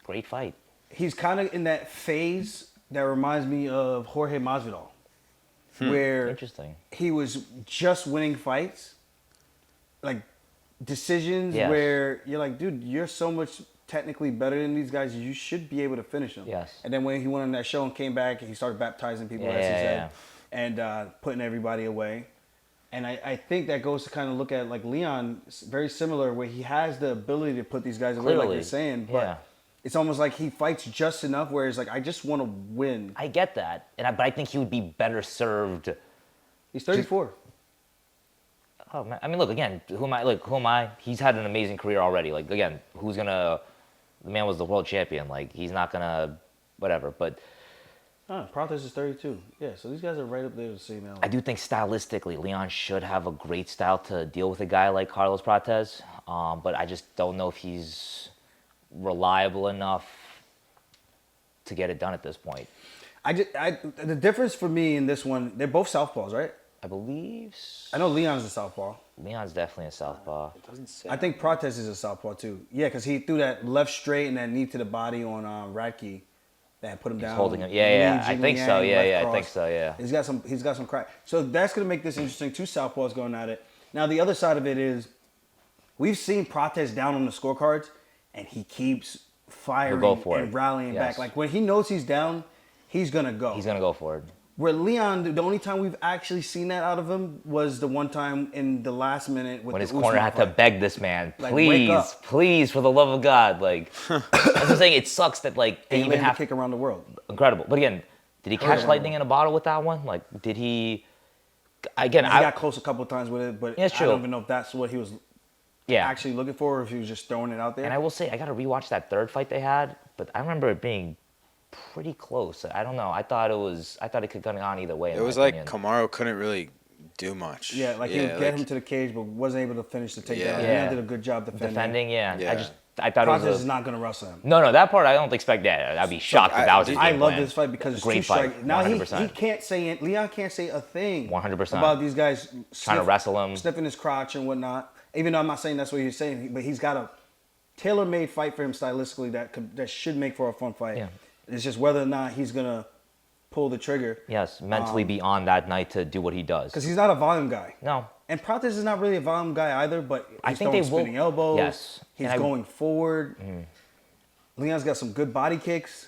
Great fight. he's kind of in that phase that reminds me of Jorge Masvidal. Where Interesting. he was just winning fights, like decisions Yes. where you're like, dude, you're so much technically better than these guys. You should be able to finish them. Yes. And then when he went on that show and came back, he started baptizing people, as he said, and putting everybody away. And I think that goes to kind of look at like Leon, very similar, where he has the ability to put these guys away, like you're saying, but it's almost like he fights just enough where it's like, I just want to win. I get that, but I think he would be better served. He's 34. Oh man, I mean, look again. Who am I? He's had an amazing career already. Like again, the man was the world champion. Like he's not gonna, whatever. But Prothers is 32. Yeah, so these guys are right up there with the same element. I do think stylistically, Leon should have a great style to deal with a guy like Carlos Prates. But I just don't know if he's reliable enough to get it done at this point. The difference for me in this one, they're both southpaws, right? I believe. I know Leon's a southpaw. Leon's definitely a southpaw. It doesn't say. I think Prates is a southpaw too. Yeah, because he threw that left straight and that knee to the body on Radke that put him down. He's holding him. Yeah. I think so. Yeah. I think so. Yeah. He's got some crack. So that's gonna make this interesting. Two southpaws going at it. Now the other side of it is, we've seen Prates down on the scorecards, and he keeps firing and rallying back. Like when he knows he's down, he's gonna go. He's gonna go for it. Where Leon, the only time we've actually seen that out of him was the one time in the last minute with when his Usman corner had fight. to beg this man, Like, wake up. please, for the love of God, like. That's what I'm saying. It sucks that like they He even have to kick around the world. Incredible, but again, did he catch lightning in a bottle with that one? Like, did he? Again, He got close a couple of times with it, but I don't even know if that's what he was actually looking for, or if he was just throwing it out there. And I will say, I got to rewatch that third fight they had, but I remember it being pretty close. I don't know. I thought it could go on either way. It was like Kamaru couldn't really do much. Yeah, like he would get him to the cage, but wasn't able to finish the takedown. Yeah. He did a good job defending. I thought Prates it was is not going to wrestle him. No, that part I don't expect that. I'd be shocked if that was his game I love plan. this fight because it's great two fight. strikes. Now 100%. he can't say it. Leon can't say a thing 100% about these guys trying to wrestle him, sniffing his crotch and whatnot. Even though I'm not saying that's what he's saying, but he's got a tailor-made fight for him stylistically that should make for a fun fight. Yeah. It's just whether or not he's gonna pull the trigger. Yes, mentally be on that night to do what he does. Because he's not a volume guy. No. And Prates is not really a volume guy either, but he's I think they spinning elbows. Yes. He's going forward. Leon's got some good body kicks.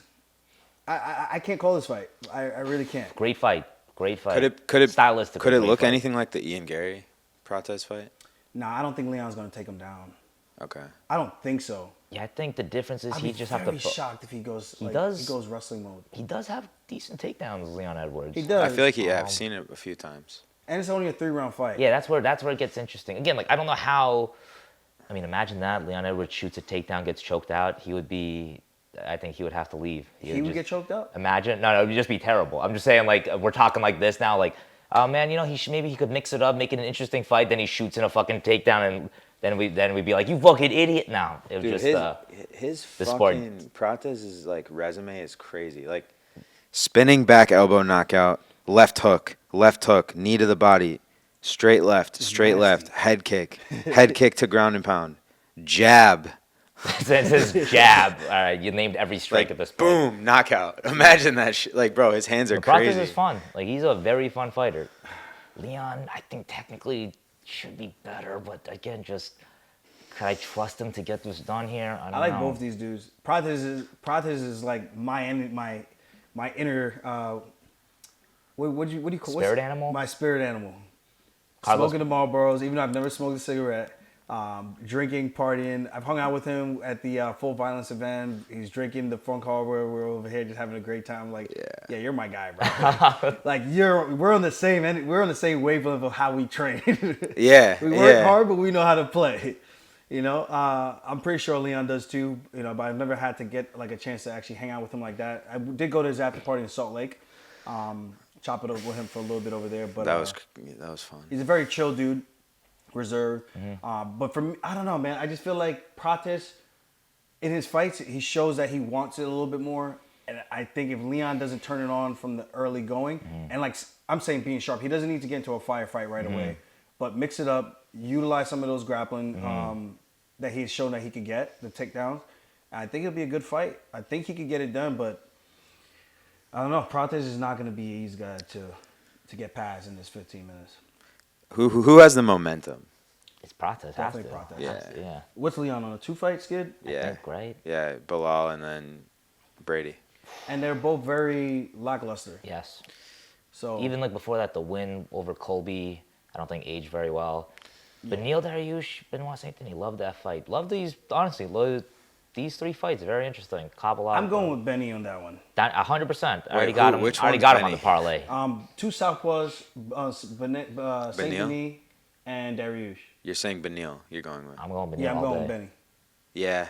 I can't call this fight. I really can't. Great fight. Great fight. Could it stylistically? Could it look anything like the Ian Gary Prates fight? Nah, I don't think Leon's gonna take him down. Okay. I don't think so. Yeah, I think the difference is I'd he be just have very to. shocked if he goes. He He does. goes wrestling mode. He does have decent takedowns, Leon Edwards. He does. I feel like I've seen it a few times. And it's only a 3-round fight. Yeah, that's where it gets interesting. Again, like I don't know how. I mean, imagine that Leon Edwards shoots a takedown, gets choked out. He would be. I think he would have to leave. He would get choked up? Imagine. No, it would just be terrible. I'm just saying, like, we're talking like this now, like, oh, man, you know, maybe he could mix it up, make it an interesting fight, then he shoots in a fucking takedown, and then we'd be like, you fucking idiot now. It was Dude, just, his the fucking Prates' like resume is crazy. Like spinning back elbow knockout, left hook, knee to the body, straight left, head kick to ground and pound, jab. It's his jab. All right, you named every strike Like, at this point. boom, knockout. Imagine that shit. Like, bro, his hands are Prates crazy. is fun. Like, he's a very fun fighter. Leon, I think technically should be better, but again, just could I trust him to get this done here? I don't know. I like both these dudes. Prates is like my inner what do you call Spirit animal? My spirit animal. Carlos- Smoking the Marlboros, even though I've never smoked a cigarette. Drinking, partying. I've hung out with him at the Full Violence event. He's drinking the Funk Harbor. We're over here just having a great time. Like, yeah, you're my guy, bro. Like we're on the same wavelength of how we train. Yeah, we work hard, but we know how to play. You know, I'm pretty sure Leon does too. You know, but I've never had to get like a chance to actually hang out with him like that. I did go to his after party in Salt Lake. Chop it up with him for a little bit over there. But that was fun. He's a very chill dude. Reserved. But for me, I don't know, man. I just feel like Prates, in his fights, he shows that he wants it a little bit more. And I think if Leon doesn't turn it on from the early going, and like I'm saying, being sharp, he doesn't need to get into a firefight right away. But mix it up, utilize some of those grappling that he's shown that he could get, the takedowns. I think it'll be a good fight. I think he could get it done, but I don't know. Prates is not going to be an easy guy to get past in this 15 minutes. Who has the momentum? It's Prates. Definitely Prates. Yeah. What's Leon on a 2-fight skid? I think, right? Yeah, Bilal and then Brady. And they're both very lackluster. Yes. So Even like before that, the win over Colby, I don't think aged very well. But Neil Dariush, Benoit Saint-Denis, loved that fight. Loved these, honestly, these 3 fights. Very interesting. Kabbalah. I'm going with Benny on that one. 100%. I already Wait, got him. which I already one's got him on Benny? the parlay. 2 southpaws, Saint-Denis and Dariush. You're saying Benil. You're going with. I'm going Benny Yeah, I'm all going day. with Benny. Yeah.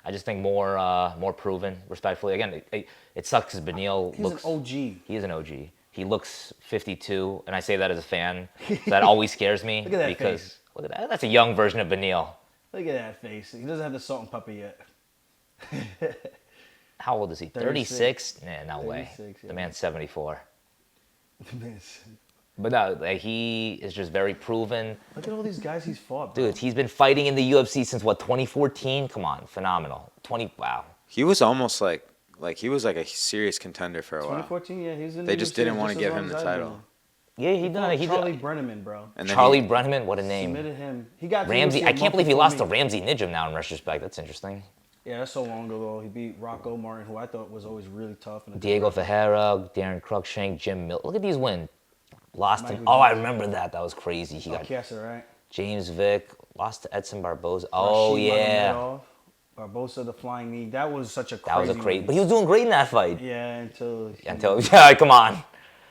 I just think more proven, respectfully. Again, it sucks because Benil He's looks. an OG. He is an OG. He looks 52, and I say that as a fan. So that always scares me. Look at that because face. look at that. That's a young version of Benil. Look at that face. He doesn't have the salt and pepper yet. How old is he? 36? Nah, no way. 36, yeah. The man's 74. But no, like, he is just very proven. Look at all these guys he's fought, bro. Dude, he's been fighting in the UFC since what, 2014? Come on, phenomenal. Wow. He was almost like he was like a serious contender for a while. 2014, yeah, he's in They the just UFC didn't want just to as give long him as the I've title. been. Yeah, he done it. He Charlie did. Brenneman, bro. And then Charlie Brenneman, what a name. Submitted him. He got to Ramsey, UFC I a can't month believe he before lost me. to Ramsey Nijum now in retrospect. That's interesting. Yeah, that's so long ago. He beat Rocco Martin, who I thought was always really tough. Diego Ferreira, Darren Cruikshank, Jim Miller. Look at these wins. Lost to, Michael oh, I Johnson. remember that. That was crazy. He got Chiesa, right? James Vick, lost to Edson Barboza. Oh, Rashid yeah. Magomedov, Barboza, the flying knee. That was such a crazy. That was a crazy. win. But he was doing great in that fight. Yeah, until Yeah, come on.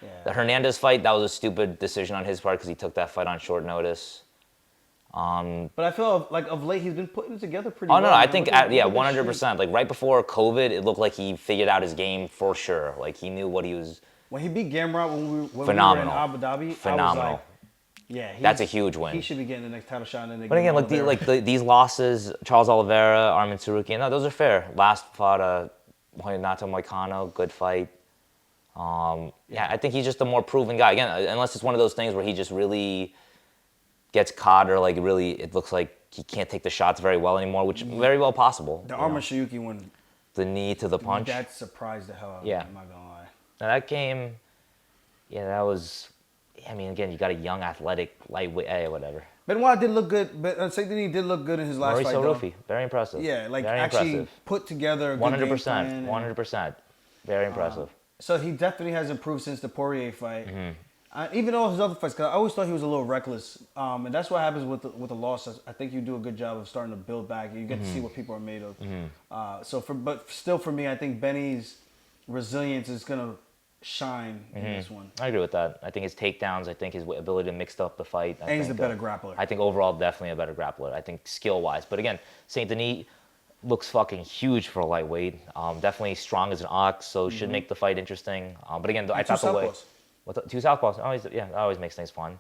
Yeah. The Hernandez fight, that was a stupid decision on his part because he took that fight on short notice. But I feel like of late he's been putting it together pretty Oh, well. no, I man. think, Look at- yeah, look at the 100%. Like, right before COVID, it looked like he figured out his game for sure. Like, he knew what he was. When he beat Gamrot when Phenomenal. we were in Abu Dhabi, Phenomenal. I was like, yeah, That's a huge win. He should be getting the next title shot. And then But again, these losses, Charles Oliveira, Armin Tsarukyan, no, those are fair. Last fought Renato Moicano, good fight. Yeah, I think he's just a more proven guy. Again, unless it's one of those things where he just really gets caught or like really, it looks like he can't take the shots very well anymore, which very well possible. the you Armin know. Shiyuki one, The knee to the punch. that surprised the hell out of me. Yeah. I'm not gonna lie. Now that game, yeah, that was. I mean, again, you got a young, athletic, lightweight, whatever. Benoit did look good, but Saint Denis did look good in his last fight, though. Rufi, very impressive. Yeah, like very actually impressive. put together a good game plan. 100%. Very impressive. So he definitely has improved since the Poirier fight. Mm-hmm. Even all his other fights, because I always thought he was a little reckless. And that's what happens with a loss. I think you do a good job of starting to build back. You get to see what people are made of. But still for me, I think Benny's resilience is going to shine in this one. I agree with that. I think his takedowns, I think his ability to mix up the fight. And he's a better grappler. I think overall, definitely a better grappler. I think skill-wise. But again, Saint Denis looks fucking huge for a lightweight. Definitely strong as an ox, so should make the fight interesting. But again, I thought the way... Two southpaws. That always makes things fun.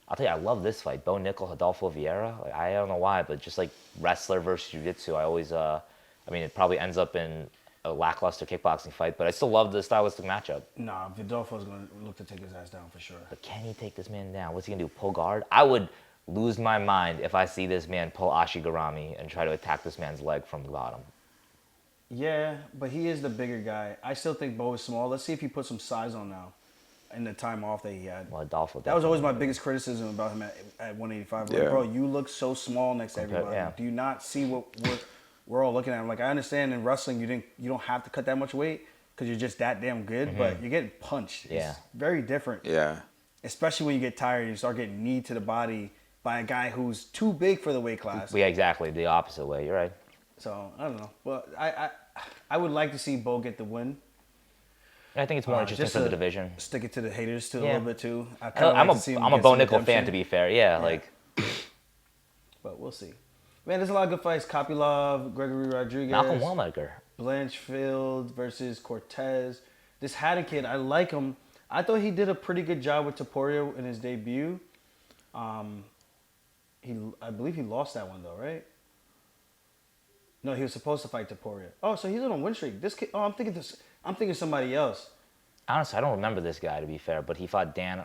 I'll tell you, I love this fight. Bo Nickel, Adolfo Vieira. Like, I don't know why, but just like wrestler versus jiu-jitsu, I always... I mean, it probably ends up in a lackluster kickboxing fight, but I still love the stylistic matchup. Nah, Vidolfo's going to look to take his ass down for sure. But can he take this man down? What's he going to do, pull guard? I would lose my mind if I see this man pull Ashigarami and try to attack this man's leg from the bottom. Yeah, but he is the bigger guy. I still think Bo is small. Let's see if he puts some size on now in the time off that he had. Well, Adolfo, that was always my biggest criticism about him at 185. Like, bro, you look so small next to everybody. Yeah. Do you not see what we're all looking at him? Like, I understand in wrestling you don't have to cut that much weight because you're just that damn good, but you're getting punched. Yeah. It's very different. Yeah. Especially when you get tired, you start getting knee to the body by a guy who's too big for the weight class. Yeah, exactly. The opposite way. You're right. So, I don't know. Well, I would like to see Bo get the win. I think it's more interesting for the division. Stick it to the haters a little bit too. I'm a Bo Nickel fan, to be fair. Yeah, like. But we'll see. Man, there's a lot of good fights. Kopylov, Gregory Rodriguez. Malcolm Wallmaker. Blanchfield versus Cortez. This Haddon kid, I like him. I thought he did a pretty good job with Topuria in his debut. I believe he lost that one though, right? No, he was supposed to fight Topuria. Oh, so he's on a win streak. This kid. Oh, I'm thinking somebody else. Honestly, I don't remember this guy, to be fair, but he fought Dan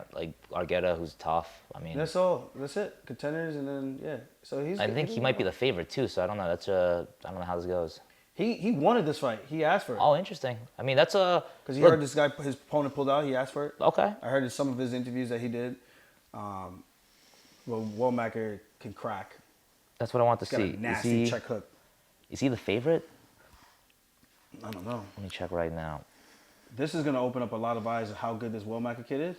Argueta, who's tough. I mean, that's all. That's it. Contenders, and then yeah. So I think he might be the favorite too. So I don't know. I don't know how this goes. He wanted this fight. He asked for it. Oh, interesting. I mean, that's because he heard this guy, his opponent pulled out. He asked for it. Okay. I heard in some of his interviews that he did. Well, Wallmacher can crack. That's what I want to He's see. got a nasty check hook. Is he the favorite? I don't know. Let me check right now. This is going to open up a lot of eyes of how good this Wallmacher kid is.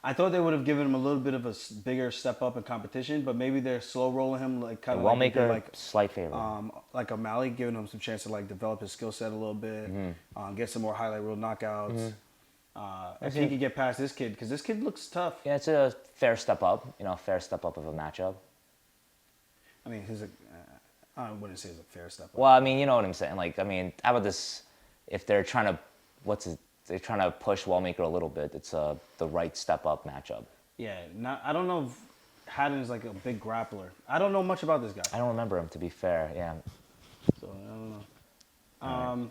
I thought they would have given him a little bit of a bigger step up in competition, but maybe they're slow rolling him like kind of Wallmacher, slight favorite. Like O'Malley, giving him some chance to like develop his skill set a little bit, get some more highlight reel knockouts. If he could get past this kid, because this kid looks tough. Yeah, it's a fair step up. Fair step up of a matchup. I mean, I wouldn't say it's a fair step up. Well, I mean, you know what I'm saying. Like, I mean, how about this? If they're trying to, they're trying to push Wallmaker a little bit. It's the right step up matchup. Yeah, I don't know if Haddon is like a big grappler. I don't know much about this guy. I don't remember him, to be fair. Yeah. So I don't know. Right.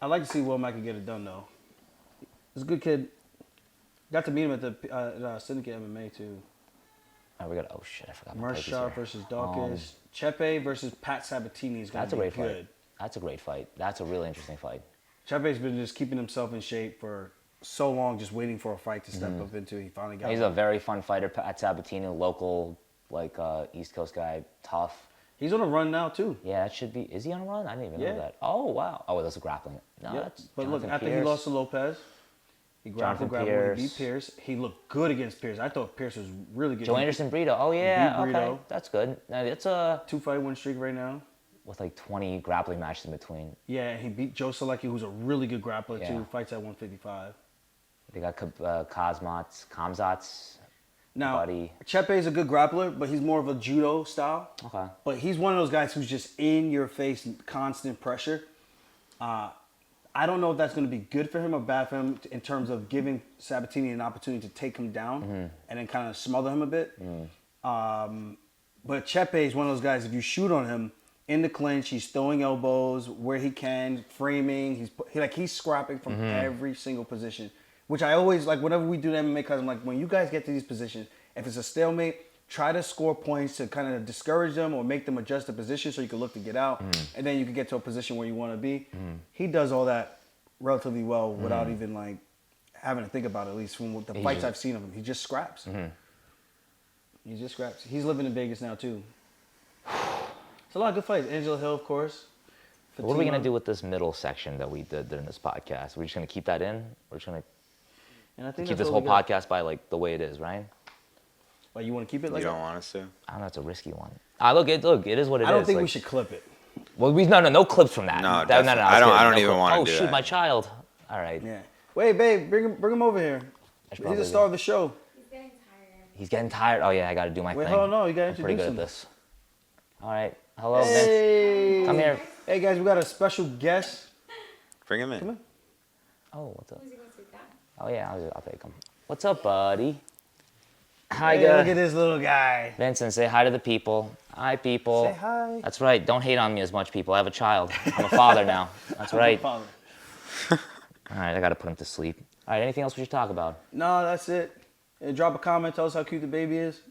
I'd like to see Wallmacher get it done though. He's a good kid. Got to meet him at the Syndicate MMA too. Oh shit! I forgot. Mershaw versus Dawkins. Chepe versus Pat Sabatini is going to be good. Fight. That's a great fight. That's a really interesting fight. Chepe's been just keeping himself in shape for so long, just waiting for a fight to step up into. He finally got. He's a very fun fighter. Pat Sabatini, local, East Coast guy, tough. He's on a run now too. Yeah, that should be. Is he on a run? I didn't even know that. Oh wow. Oh, that's a grappling. No, that's. But look, after he lost to Lopez. He grappled and beat Pierce. He looked good against Pierce. I thought Pierce was really good. Joe Anderson Brito. Oh yeah, okay, that's good. Now it's a 2-fight win streak right now. With like 20 grappling matches in between. Yeah, he beat Joe Selecki, who's a really good grappler too. Fights at 155. They got Kamzats. Now, Chepe is a good grappler, but he's more of a judo style. Okay. But he's one of those guys who's just in your face, constant pressure. I don't know if that's going to be good for him or bad for him in terms of giving Sabatini an opportunity to take him down and then kind of smother him a bit. But Chepe is one of those guys, if you shoot on him in the clinch, he's throwing elbows where he can, framing. He's scrapping from every single position, which I always, like, whenever we do the MMA class, I'm like, when you guys get to these positions, if it's a stalemate, try to score points to kind of discourage them or make them adjust the position so you can look to get out, and then you can get to a position where you want to be. He does all that relatively well without even having to think about it, at least from the fights I've seen of him. He just scraps. Mm-hmm. He just scraps. He's living in Vegas now, too. It's a lot of good fights. Angela Hill, of course. What are we going to do with this middle section that we did during this podcast? We're just going to keep that in? We're just going to keep this whole podcast by, like, the way it is, right? Well, you want to keep it like that? You don't want us to? I don't know. It's a risky one. Look, it is what it is. I don't think we should clip it. Well, no clips from that. No, I don't even want to do that. Oh, shoot, my child. All right. Yeah. Wait, babe, bring him over here. He's the star of the show. He's getting tired. Oh, yeah, I got to do my thing. Wait, hold on, no, you got to I'm pretty introduce good him. at this. All right. Hello, hey. Vince. Come here. Hey, guys, we got a special guest. Bring him in. Come in. Oh, what's up? Who's he going to take that? Oh, yeah, I'll take him. What's up, buddy? Hi, hey, look at this little guy. Vincent, say hi to the people. Hi, people. Say hi. That's right. Don't hate on me as much, people. I have a child. I'm a father now. That's right. All right, I got to put him to sleep. All right, anything else we should talk about? No, that's it. Drop a comment. Tell us how cute the baby is.